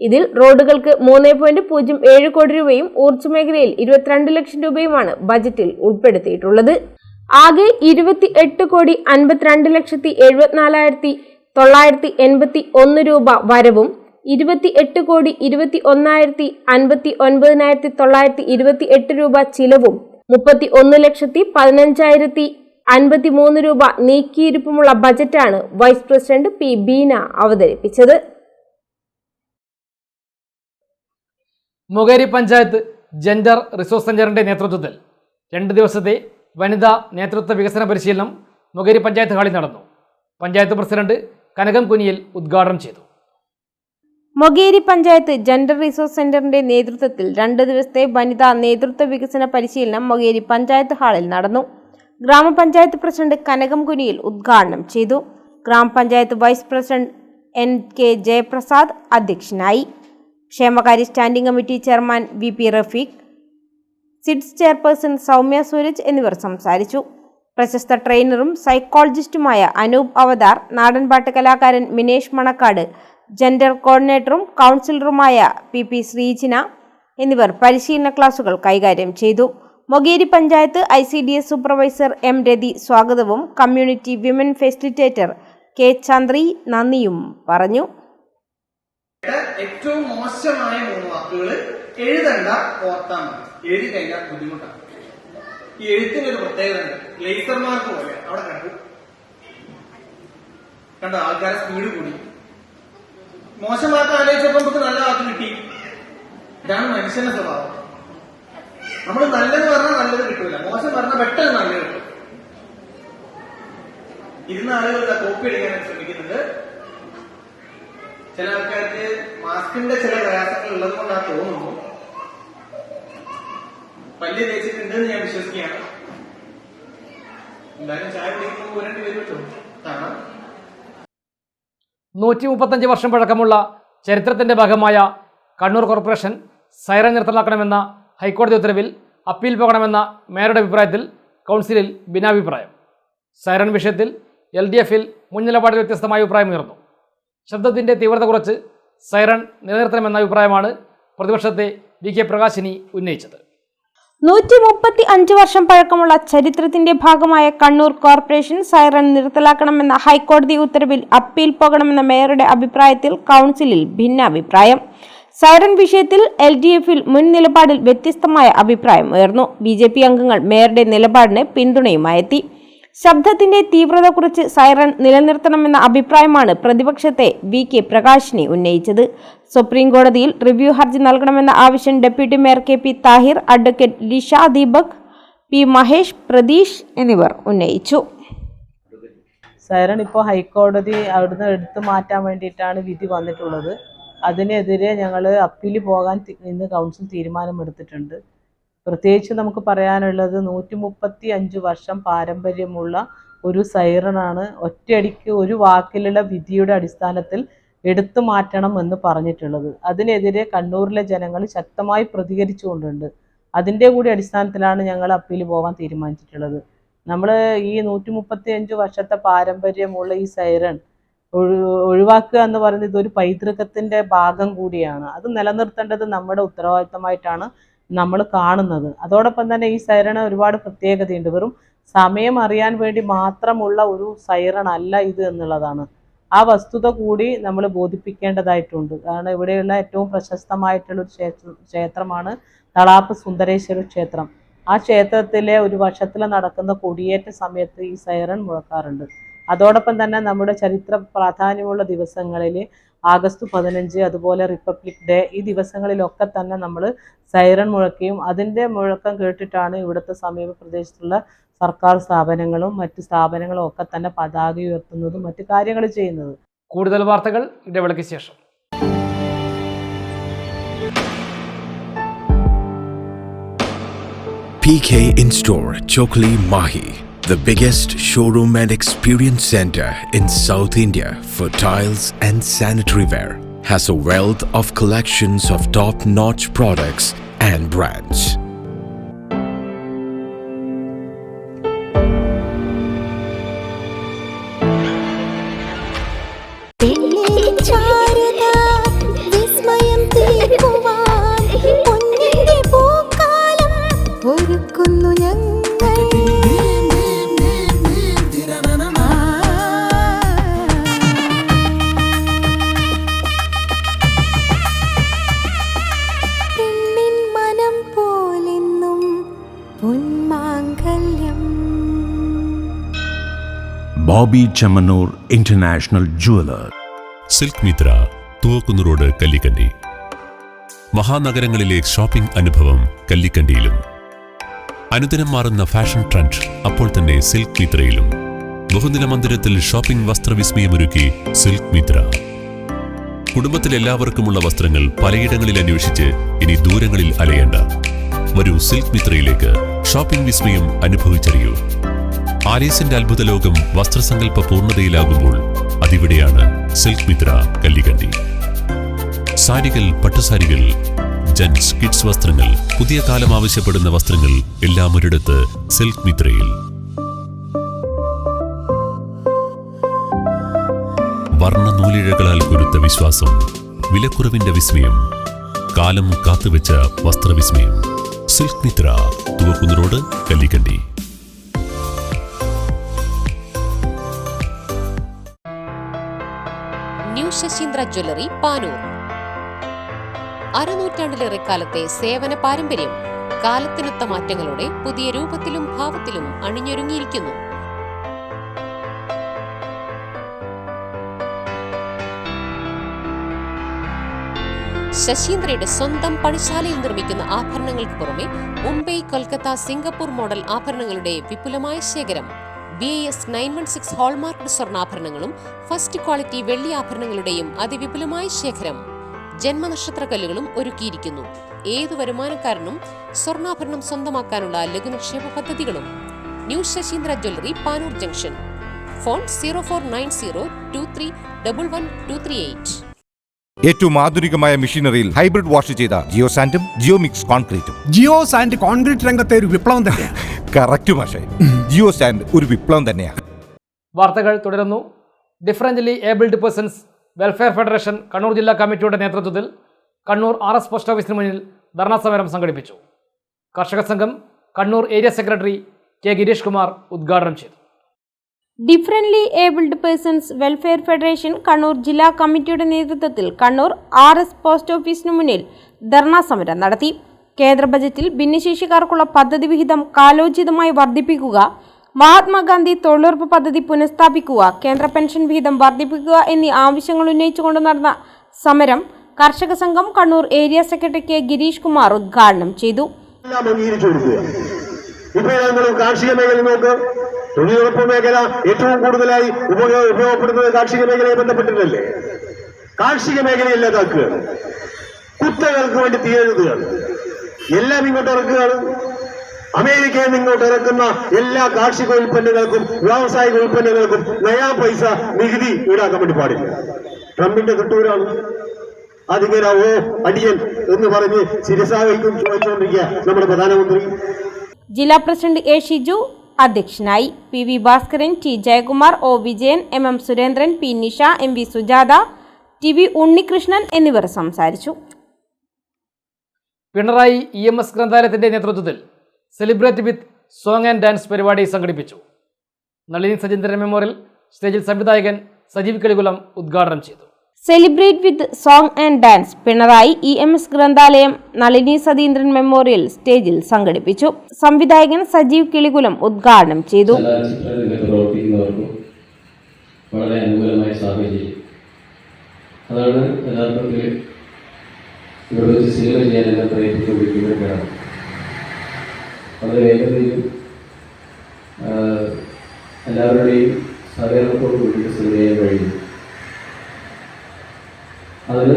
ഇതിൽ റോഡുകൾക്ക് 3.07 കോടി രൂപയും ഊർജ്ജ മേഖലയിൽ 22 ലക്ഷം രൂപയുമാണ് ബജറ്റിൽ ഉൾപ്പെടുത്തിയിട്ടുള്ളത്. ആകെ 28,72,74,981 രൂപ വരവും 28,21,59,928 രൂപ ചിലവും 31,15,053 രൂപ നീക്കിയിരിപ്പുമുള്ള ബജറ്റാണ് വൈസ് പ്രസിഡന്റ് പി ബീന അവതരിപ്പിച്ചത്. മുകേരി പഞ്ചായത്ത് ജെൻഡർ റിസോഴ്സ് സെന്ററിന്റെ നേതൃത്വത്തിൽ 2 ദിവസത്തെ വനിതാ നേതൃത്വ വികസന പരിശീലനം മുകേരി പഞ്ചായത്ത് ഹാളിൽ നടന്നു. പഞ്ചായത്ത് പ്രസിഡന്റ് കനകം കുനിയിൽ ഉദ്ഘാടനം ചെയ്തു. മൊകേരി പഞ്ചായത്ത് ജെൻഡർ റിസോഴ്സ് സെന്ററിന്റെ നേതൃത്വത്തിൽ 2 ദിവസത്തെ വനിതാ നേതൃത്വ വികസന പരിശീലനം മൊകേരി പഞ്ചായത്ത് ഹാളിൽ നടന്നു. ഗ്രാമപഞ്ചായത്ത് പ്രസിഡന്റ് കനകം കുനിയിൽ ഉദ്ഘാടനം ചെയ്തു. ഗ്രാമപഞ്ചായത്ത് vice president N K Jayaprasad അധ്യക്ഷനായി. ക്ഷേമകാര്യ standing committee chairman V P Rafeeq, CDS chairperson Soumya Sooraj എന്നിവർ സംസാരിച്ചു. പ്രശസ്ത ട്രെയിനറും സൈക്കോളജിസ്റ്റുമായ അനൂപ് അവതാർ, നാടൻപാട്ട് കലാകാരൻ മിനേഷ് മണക്കാട്, ജെൻഡർ കോർഡിനേറ്ററും കൗൺസിലറുമായ പി പി ശ്രീജിന എന്നിവർ പരിശീലന ക്ലാസുകൾ കൈകാര്യം ചെയ്തു. Mokeri panchayat ICDS supervisor M Rathi സ്വാഗതവും community women facilitator K Chandri നന്ദിയും പറഞ്ഞു. ഏറ്റവും മോശമായ 3 വാക്കുകൾ എഴുതണ്ട, ഓർത്താൻ മതി. എഴുതി കഴിഞ്ഞാൽ ബുദ്ധിമുട്ടാണ്. ഈ എഴുത്തിന് ഒരു പ്രത്യേകത ഉണ്ട്. ലേസർ മാർക്ക് പോലെ അവിടെ കണ്ടോ ആൾക്കാരെ സ്പീഡ് കൂടി. മോശം വാക്ക് ആലോചിച്ചപ്പോൾ നമുക്ക് നല്ല വാക്ക് കിട്ടി. ഇതാണ് മനുഷ്യന്റെ സ്വഭാവം. നമ്മൾ നല്ലത് പറഞ്ഞാൽ നല്ലത് കിട്ടൂല, മോശം പറഞ്ഞാൽ പെട്ടെന്ന് നല്ലത് കിട്ടും. ഇരുന്ന ആളുകൾ കോപ്പി അടിക്കാൻ ശ്രമിക്കുന്നുണ്ട്. ചില ആൾക്കാർക്ക് മാസ്കിന്റെ ചില പ്രയാസങ്ങൾ ഉള്ളത് കൊണ്ടാണ് തോന്നുന്നു. പല്ല് തേച്ചിട്ടുണ്ടെന്ന് ഞാൻ വിശ്വസിക്കുകയാണ്. എന്തായാലും ചായ കുടിക്കുമ്പോൾ പോരേണ്ടി വരുമല്ലോ. കാണാം. 135 വർഷം പഴക്കമുള്ള ചരിത്രത്തിന്റെ ഭാഗമായ കണ്ണൂർ കോർപ്പറേഷൻ സൈറൻ നിർത്തലാക്കണമെന്ന ഹൈക്കോടതി ഉത്തരവിൽ അപ്പീൽ പോകണമെന്ന മേയറുടെ അഭിപ്രായത്തിൽ കൗൺസിലിൽ ഭിന്നാഭിപ്രായം. സൈറൺ വിഷയത്തിൽ LDFൽ മുൻ നിലപാടിൽ വ്യത്യസ്തമായ അഭിപ്രായമുയർന്നു. ശബ്ദത്തിൻ്റെ തീവ്രത കുറച്ച് സൈറൺ നിലനിർത്തണമെന്ന അഭിപ്രായമാണ് പ്രതിപക്ഷത്തെ VK പ്രകാശിനി ഉന്നയിച്ചത്. 135 വർഷം പഴക്കമുള്ള ചരിത്രത്തിന്റെ ഭാഗമായ കണ്ണൂർ കോർപ്പറേഷൻ സൈറൺ നിർത്തലാക്കണമെന്ന ഹൈക്കോടതി ഉത്തരവിൽ അപ്പീൽ പോകണമെന്ന മേയറുടെ അഭിപ്രായത്തിൽ കൗൺസിലിൽ ഭിന്നാഭിപ്രായം. സൈറൺ വിഷയത്തിൽ LDFൽ മുൻ നിലപാടിൽ വ്യത്യസ്തമായ അഭിപ്രായം ഉയർന്നു. BJP അംഗങ്ങൾ മേയറുടെ നിലപാടിന് പിന്തുണയുമായെത്തി. ശബ്ദത്തിന്റെ തീവ്രത കുറിച്ച് സൈറൺ നിലനിർത്തണമെന്ന അഭിപ്രായമാണ് പ്രതിപക്ഷത്തെ VK പ്രകാശിനി ഉന്നയിച്ചത്. സുപ്രീം കോടതിയിൽ റിവ്യൂ ഹർജി നൽകണമെന്ന ആവശ്യം deputy mayor KP Thahir, advocate Lisha Deepak, P Mahesh, Pratheesh എന്നിവർ ഉന്നയിച്ചു. സൈറൺ ഇപ്പോൾ ഹൈക്കോടതി അവിടുന്ന് എടുത്തു മാറ്റാൻ വേണ്ടിയിട്ടാണ് വിധി വന്നിട്ടുള്ളത്. അതിനെതിരെ ഞങ്ങൾ അപ്പീൽ പോകാൻ ഇന്ന് കൗൺസിൽ തീരുമാനമെടുത്തിട്ടുണ്ട്. പ്രത്യേകിച്ച് നമുക്ക് പറയാനുള്ളത് 135 വർഷം പാരമ്പര്യമുള്ള ഒരു സൈറണാണ് ഒറ്റയടിക്ക് ഒരു വാക്കിലുള്ള വിധിയുടെ അടിസ്ഥാനത്തിൽ എടുത്തു മാറ്റണം എന്ന് പറഞ്ഞിട്ടുള്ളത്. അതിനെതിരെ കണ്ണൂരിലെ ജനങ്ങൾ ശക്തമായി പ്രതികരിച്ചുകൊണ്ടുണ്ട്. അതിൻ്റെ കൂടി അടിസ്ഥാനത്തിലാണ് ഞങ്ങൾ അപ്പീൽ പോകാൻ തീരുമാനിച്ചിട്ടുള്ളത്. നമ്മൾ ഈ 135 വർഷത്തെ പാരമ്പര്യമുള്ള ഈ സൈറൺ ഒഴിവാക്കുക എന്ന് പറയുന്നത് ഇതൊരു പൈതൃകത്തിൻ്റെ ഭാഗം കൂടിയാണ്. അത് നിലനിർത്തേണ്ടത് നമ്മുടെ ഉത്തരവാദിത്തമായിട്ടാണ് നമ്മൾ കാണുന്നത്. അതോടൊപ്പം തന്നെ ഈ സൈറൺ ഒരുപാട് പ്രത്യേകതയുണ്ട്. വെറും സമയം അറിയാൻ വേണ്ടി മാത്രമുള്ള ഒരു സൈറൺ അല്ല ഇത് എന്നുള്ളതാണ്. ആ വസ്തുത കൂടി നമ്മൾ ബോധിപ്പിക്കേണ്ടതായിട്ടുണ്ട്. കാരണം ഇവിടെയുള്ള ഏറ്റവും പ്രശസ്തമായിട്ടുള്ളൊരു ക്ഷേത്രമാണ് തളാപ്പ് സുന്ദരേശ്വര ക്ഷേത്രം. ആ ക്ഷേത്രത്തിലെ ഒരു വർഷത്തിൽ നടക്കുന്ന കൊടിയേറ്റ സമയത്ത് ഈ സൈറൺ മുഴക്കാറുണ്ട്. അതോടൊപ്പം തന്നെ നമ്മുടെ ചരിത്ര പ്രാധാന്യമുള്ള ദിവസങ്ങളിൽ ആഗസ്റ്റ് 15, അതുപോലെ റിപ്പബ്ലിക് ഡേ, ഈ ദിവസങ്ങളിലൊക്കെ തന്നെ നമ്മൾ സൈറൺ മുഴക്കുകയും അതിൻ്റെ മുഴക്കം കേട്ടിട്ടാണ് ഇവിടുത്തെ സമീപ പ്രദേശത്തുള്ള സർക്കാർ സ്ഥാപനങ്ങളും മറ്റ് സ്ഥാപനങ്ങളും ഒക്കെ തന്നെ പതാക ഉയർത്തുന്നതും മറ്റു കാര്യങ്ങൾ ചെയ്യുന്നത്. കൂടുതൽ വാർത്തകൾ ഇടവേളയ്ക്ക് ശേഷം. PK In-Store Chokli Mahi, the biggest showroom and experience center in South India for tiles and sanitary ware, has a wealth of collections of top-notch products and brands. Bobby Chemmanur international jeweller. Silk Mitra, Thuvakkunnu road, Kallikandi. മഹാനഗരങ്ങളിലെ ഷോപ്പിംഗ് അനുഭവം കല്ലിക്കണ്ടിയിലും. അനുദിനം മാറുന്ന ഫാഷൻ ട്രെൻഡ് അപ്പോൾ തന്നെ സിൽക്ക് മിത്രയിലും. ബഹുനില മന്ദിരത്തിൽ ഷോപ്പിംഗ് വസ്ത്രവിസ്മയമൊരുക്കി സിൽക്ക് മിത്ര. കുടുംബത്തിലെല്ലാവർക്കുമുള്ള വസ്ത്രങ്ങൾ പലയിടങ്ങളിൽ അന്വേഷിച്ച് ഇനി ദൂരങ്ങളിൽ അലയേണ്ട. വരൂ സിൽക്ക് മിത്രയിലേക്ക്. ഷോപ്പിംഗ് വിസ്മയം അനുഭവിച്ചറിയൂ. ആലീസിന്റെ അത്ഭുത ലോകം വസ്ത്രസങ്കല്പ പൂർണ്ണതയിലാകുമ്പോൾ അതിവിടെയാണ് സിൽക്ക് മിത്ര, കല്ലിക്കണ്ടി. സാരികൾ, പട്ടുസാരികൾ, ജെന്റ്സ്, കിഡ്സ് വസ്ത്രങ്ങൾ, പുതിയ കാലം ആവശ്യപ്പെടുന്ന വസ്ത്രങ്ങൾ എല്ലാം ഒരിടത്ത് സിൽക്ക് മിത്രയിൽ. വർണ്ണനൂലിഴകളാൽ കുരുത്ത വിശ്വാസം, വിലക്കുറവിന്റെ വിസ്മയം, കാലം കാത്തുവെച്ച വസ്ത്രവിസ്മയം. Silk Mitra, Thuvakkunnu road, Kallikandi. New Sasheendra jewellery, Panoor. അരനൂറ്റാണ്ടിലേറെ കാലത്തെ സേവന പാരമ്പര്യം കാലത്തിനൊത്ത മാറ്റങ്ങളോടെ പുതിയ രൂപത്തിലും ഭാവത്തിലും അണിഞ്ഞൊരുങ്ങിയിരിക്കുന്നു. ശശീന്ദ്രയുടെ സ്വന്തം പണിശാലയിൽ നിർമ്മിക്കുന്ന ആഭരണങ്ങൾക്ക് പുറമെ മുംബൈ, കൊൽക്കത്ത, സിംഗപ്പൂർ മോഡൽ ആഭരണങ്ങളുടെ വിപുലമായ ശേഖരം. BIS 916 ഹോൾമാർക്ക് സ്വർണ്ണാഭരണങ്ങളും ഫസ്റ്റ് ക്വാളിറ്റി വെള്ളി ആഭരണങ്ങളുടെയും അതിവിപുലമായ ശേഖരം. ജന്മനക്ഷത്ര കല്ലുകളും ഒരുക്കിയിരിക്കുന്നു. ഏതു വരുമാനക്കാരനും സ്വർണ്ണാഭരണം സ്വന്തമാക്കാനുള്ള ലഘുനിക്ഷേപ പദ്ധതികളും. New Sasheendra jewellery, Panoor junction. Phone 049023112238. ഏറ്റവും ആധുനികമായ മെഷീനറിയിൽ ഹൈബ്രിഡ് വാഷ് ചെയ്ത ജിയോ സാൻഡും ജിയോ മിക്സ് കോൺക്രീറ്റും. ജിയോ സാൻഡ് കോൺക്രീറ്റ് രംഗത്തെ ഒരു വിപ്ലവം തന്നെയാണ്. കറക്റ്റ് മാഷേ. ജിയോ സ്റ്റാൻഡ് ഒരു വിപ്ലവം തന്നെയാണ്. വാർത്തകൾ തുടരുന്നു. Differently abled persons welfare federation Kannur ജില്ലാ കമ്മിറ്റിയുടെ നേതൃത്വത്തിൽ കണ്ണൂർ RS പോസ്റ്റ് ഓഫീസിന് മുന്നിൽ ധർണാ സമരം സംഘടിപ്പിച്ചു. കർഷക സംഘം Kannur area secretary K Girish Kumar ഉദ്ഘാടനം ചെയ്തു. Differently abled persons welfare federation Kannur ജില്ലാ കമ്മിറ്റിയുടെ നേതൃത്വത്തിൽ കണ്ണൂർ RS പോസ്റ്റ് ഓഫീസിനു മുന്നിൽ ധർണാ സമരം നടത്തി. കേന്ദ്ര ബജറ്റിൽ ഭിന്നശേഷിക്കാർക്കുള്ള പദ്ധതി വിഹിതം കാലോചിതമായി വർദ്ധിപ്പിക്കുക, മഹാത്മാഗാന്ധി തൊഴിലുറപ്പ് പദ്ധതി പുനഃസ്ഥാപിക്കുക, കേന്ദ്ര പെൻഷൻ വിഹിതം വർദ്ധിപ്പിക്കുക എന്നീ ആവശ്യങ്ങൾ ഉന്നയിച്ചുകൊണ്ട് നടന്ന സമരം കർഷക സംഘം Kannur area secretary K Girish Kumar ഉദ്ഘാടനം ചെയ്തു. കാർഷിക മേഖല നോക്ക്, തൊഴിലുറപ്പ് മേഖല ഏറ്റവും കൂടുതലായി ഉപയോഗപ്പെടുന്നത് കാർഷിക മേഖലയെ ബന്ധപ്പെട്ടിട്ടല്ലേ? കാർഷിക മേഖല ഇല്ലാതാക്കുകയാണ്, കുത്തകൾക്ക് വേണ്ടി തീരെഴുതുകയാണ്, എല്ലാം ഇങ്ങോട്ട് ഇറക്കുകയാണ്. അമേരിക്കയിൽ നിന്ന് ഇങ്ങോട്ട് ഇറക്കുന്ന എല്ലാ കാർഷിക ഉൽപ്പന്നങ്ങൾക്കും വ്യാവസായിക ഉൽപ്പന്നങ്ങൾക്കും നയാ പൈസ നികുതി ഈടാക്കാൻ വേണ്ടി പാടില്ല. ട്രംപിന്റെ കിട്ടൂരാണ്. അതിങ്ങനെ അടിയൻ എന്ന് പറഞ്ഞ് ശിരസാവയ്ക്കും ചോദിച്ചുകൊണ്ടിരിക്കുക നമ്മുടെ പ്രധാനമന്ത്രി. ജില്ലാ പ്രസിഡന്റ് എ ഷിജു അധ്യക്ഷനായി. PV Bhaskaran, T Jayakumar, O Vijayan, MM Surendran, P Nisha, MV Sujatha, TV Unnikrishnan എന്നിവർ സംസാരിച്ചു. പിണറായി EMS ഗ്രന്ഥാലയത്തിന്റെ നേതൃത്വത്തിൽ celebrate with song and dance പരിപാടി സംഘടിപ്പിച്ചു. നളിനി സജീന്ദ്രൻ മെമ്മോറിയൽ സ്റ്റേജിൽ സംവിധായകൻ സജീവ് കിളികുളം ഉദ്ഘാടനം ചെയ്തു. Celebrate with song and dance Pinarayi EMS ഗ്രന്ഥാലയം നളിനി സതീന്ദ്രൻ മെമ്മോറിയൽ സ്റ്റേജിൽ സംഘടിപ്പിച്ചു. സംവിധായകൻ സജീവ് കിളികുളം ഉദ്ഘാടനം ചെയ്തു. വളരെ അനുകൂലമായ സാഹചര്യം അതാണ് യഥാർത്ഥത്തിൽ ഇവിടെ വെച്ച് സിനിമ ചെയ്യാൻ എന്നെ പ്രയത്നിച്ചുകൊണ്ടിരിക്കുകയാണ്. വളരെ വേഗതയും എല്ലാവരുടെയും സഹകരണത്തോട് കൂടി സിനിമ ചെയ്യാൻ കഴിയും. അതിന്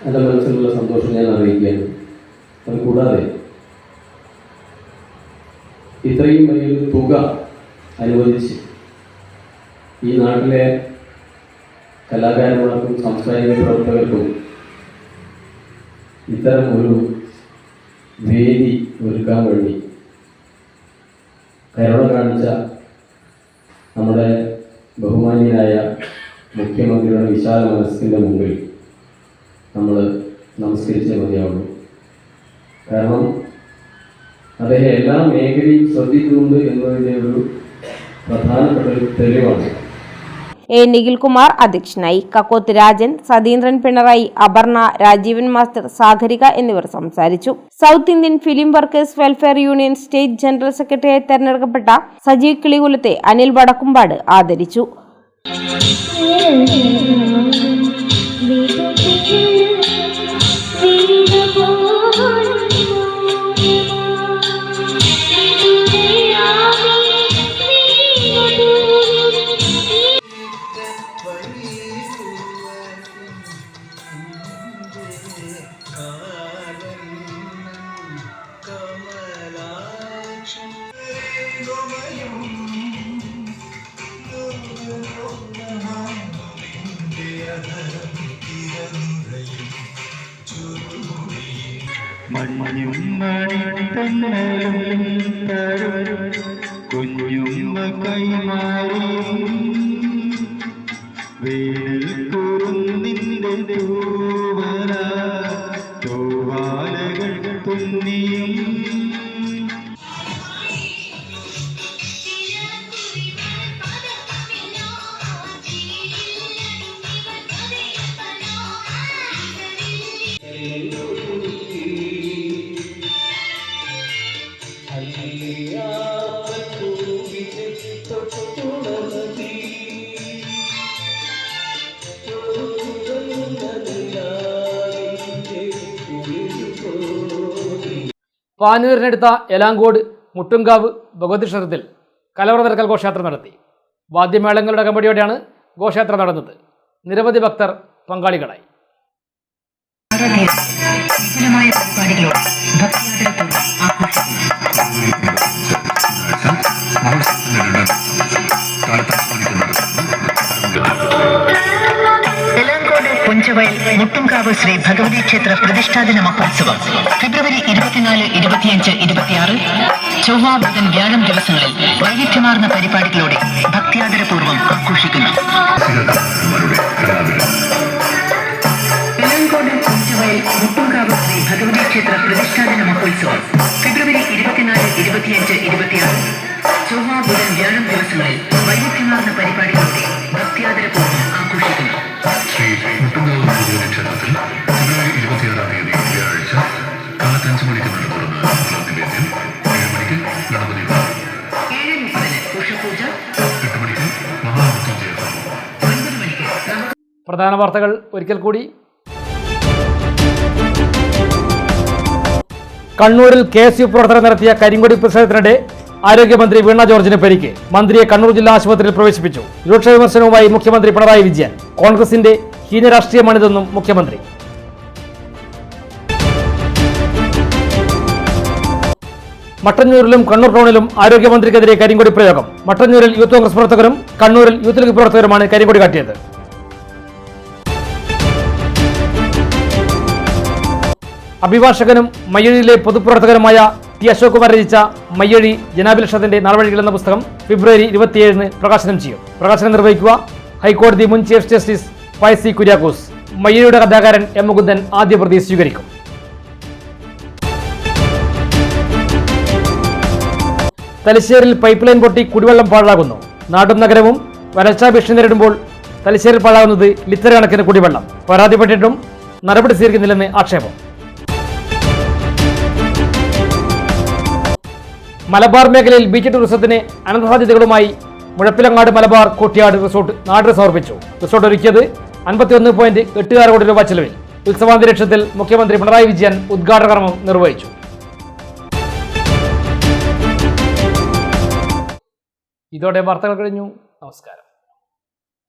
എൻ്റെ മനസ്സിലുള്ള സന്തോഷം ഞാൻ അറിയിക്കുകയാണ്. അതുകൂടാതെ ഇത്രയും വലിയൊരു തുക അനുവദിച്ച് ഈ നാട്ടിലെ കലാകാരന്മാർക്കും സാംസ്കാരിക പ്രവർത്തകർക്കും ഇത്തരം ഒരു വേദി ഒരുക്കാൻ വേണ്ടി കരുണ കാണിച്ച നമ്മുടെ ബഹുമാന്യനായ മുഖ്യമന്ത്രിയുടെ വിശാല മനസ്സിൻ്റെ മുമ്പിൽ നമ്മൾ നമസ്കരിച്ചേ മതിയാവുള്ളൂ. കാരണം അദ്ദേഹം എല്ലാ മേഖലയും ശ്രദ്ധിക്കുന്നുണ്ട് എന്നതിൻ്റെ ഒരു പ്രധാനപ്പെട്ട ഒരു തെളിവാണ്. A നിഖിൽകുമാർ അധ്യക്ഷനായി. കക്കോത്ത് രാജൻ, സതീന്ദ്രൻ പിണറായി, അപർണ, രാജീവൻ മാസ്റ്റർ, സാഗരിക എന്നിവർ സംസാരിച്ചു. South Indian film workers welfare union state general സെക്രട്ടറിയായി തെരഞ്ഞെടുക്കപ്പെട്ട സജീവ് കിളികുലത്തെ അനിൽ വടക്കുംപാട് ആദരിച്ചു. കുഞ്ഞുമ്മ കൈമാറി വേനൽ കുറുന്നിന്റെ തൂവല തൂവാലകൾ തുന്നിയും പാനൂരിനടുത്ത എലാങ്കോട് മുട്ടുംകാവ് ഭഗവതി ക്ഷേത്രത്തിൽ കലവറ ഘോഷയാത്ര നടത്തി. വാദ്യമേളങ്ങളുടെ അകമ്പടിയോടെയാണ് ഘോഷയാത്ര നടന്നത്. നിരവധി ഭക്തർ പങ്കാളികളായി. എലാങ്കോട് പുഞ്ചവ കുഞ്ചുവയൽ മുട്ടുംകാവ് ശ്രീ ഭഗവതി ക്ഷേത്ര പ്രതിഷ്ഠാദിന മഹോത്സവം ഫെബ്രുവരി 24, 25, 26 ചൊവ്വ ബുധൻ വ്യാഴം ദിവസങ്ങളിൽ വൈവിധ്യമാർന്ന പരിപാടികളോടെ ഭക്തിയാദരപൂർവ്വം ആഘോഷിക്കുന്നു. ഇളങ്കോട് കുഞ്ചുവയൽ മുട്ടുംകാവ് ശ്രീ ഭഗവതി ക്ഷേത്ര പ്രതിഷ്ഠാദിന മഹോത്സവം ഫെബ്രുവരി 24, 25, 26 ചൊവ്വ ബുധൻ വ്യാഴം ദിവസങ്ങളിൽ വൈവിധ്യമാർന്ന പരിപാടികളോടെ ഭക്തിയാദരപൂർവ്വം ആഘോഷിക്കുന്നു. ശ്രീ മുട്ടുംകാവ് ഭഗവതി ക്ഷേത്രത്തിൽ ഫെബ്രുവരി 26 തീയതി വ്യാഴാഴ്ച കാലത്ത് 5 മണിക്ക് നട തുറന്ന് നിവേദ്യം, 7 മണിക്ക് ഗണപതി 7:30 ഉഷപൂജ, 8 മണിക്ക് മഹാമൃത്യുഞ്ജയ ഹോമം. 9 മണിക്ക് പ്രധാന വാർത്തകൾ ഒരിക്കൽ കൂടി. കണ്ണൂരിൽ KSU പ്രവർത്തകർ നടത്തിയ കരിങ്കൊടി പ്രതിഷേധത്തിനിടെ ആരോഗ്യമന്ത്രി വീണ ജോർജിന് പരിക്ക്. മന്ത്രിയെ കണ്ണൂർ ജില്ലാ ആശുപത്രിയിൽ പ്രവേശിപ്പിച്ചു. രൂക്ഷ വിമർശനവുമായി മുഖ്യമന്ത്രി പിണറായി വിജയൻ. കോൺഗ്രസിന്റെ ഹീനരാഷ്ട്രീയമാണിതെന്നും മുഖ്യമന്ത്രി. മട്ടന്നൂരിലും കണ്ണൂർ ടൗണിലും ആരോഗ്യമന്ത്രിക്കെതിരെ കരിങ്കൊടി പ്രയോഗം. മട്ടന്നൂരിൽ യൂത്ത് കോൺഗ്രസ് പ്രവർത്തകരും കണ്ണൂരിൽ യൂത്ത് ലീഗ് പ്രവർത്തകരുമാണ് കരിങ്കൊടി കാട്ടിയത്. അഭിഭാഷകനും മയ്യഴിയിലെ പൊതുപ്രവർത്തകനുമായ ടി അശോക് കുമാർ രചിച്ച മയ്യഴി ജനാഭിലഷത്തിന്റെ നാൾവഴികൾ എന്ന പുസ്തകം ഫെബ്രുവരി 27 പ്രകാശനം ചെയ്യും. പ്രകാശനം നിർവഹിക്കുക ഹൈക്കോടതി മുൻ ചീഫ് ജസ്റ്റിസ് ഫൈസി കുര്യാക്കോസ്. മയ്യഴിയുടെ കഥാകാരൻ M. മുകുന്ദൻ ആദ്യ പ്രതി സ്വീകരിക്കും. തലശ്ശേരിയിൽ പൈപ്പ് ലൈൻ പൊട്ടി കുടിവെള്ളം പാഴാകുന്നു. നാടും നഗരവും വരൾച്ചാ ഭീഷണി നേരിടുമ്പോൾ തലശ്ശേരിയിൽ പാഴാകുന്നത് ലിറ്റർ കണക്കിന് കുടിവെള്ളം. പരാതിപ്പെട്ടിട്ടും നടപടി സ്വീകരിക്കുന്നില്ലെന്ന് ആക്ഷേപം. മലബാർ മേഖലയിൽ ബീച്ച് ടൂറിസത്തിന് അനന്തസാധ്യതകളുമായി മുഴപ്പിലങ്ങാട് മലബാർ കോട്ടിയാട് റിസോർട്ട് നാടിന് സമർപ്പിച്ചു. റിസോർട്ട് ഒരുക്കിയത് 51.86 കോടി രൂപ ചെലവിൽ. ഉത്സവാന്തരീക്ഷത്തിൽ മുഖ്യമന്ത്രി പിണറായി വിജയൻ ഉദ്ഘാടന കർമ്മം നിർവഹിച്ചു. ഇതോടെ വാർത്തകൾ കഴിഞ്ഞു. നമസ്കാരം.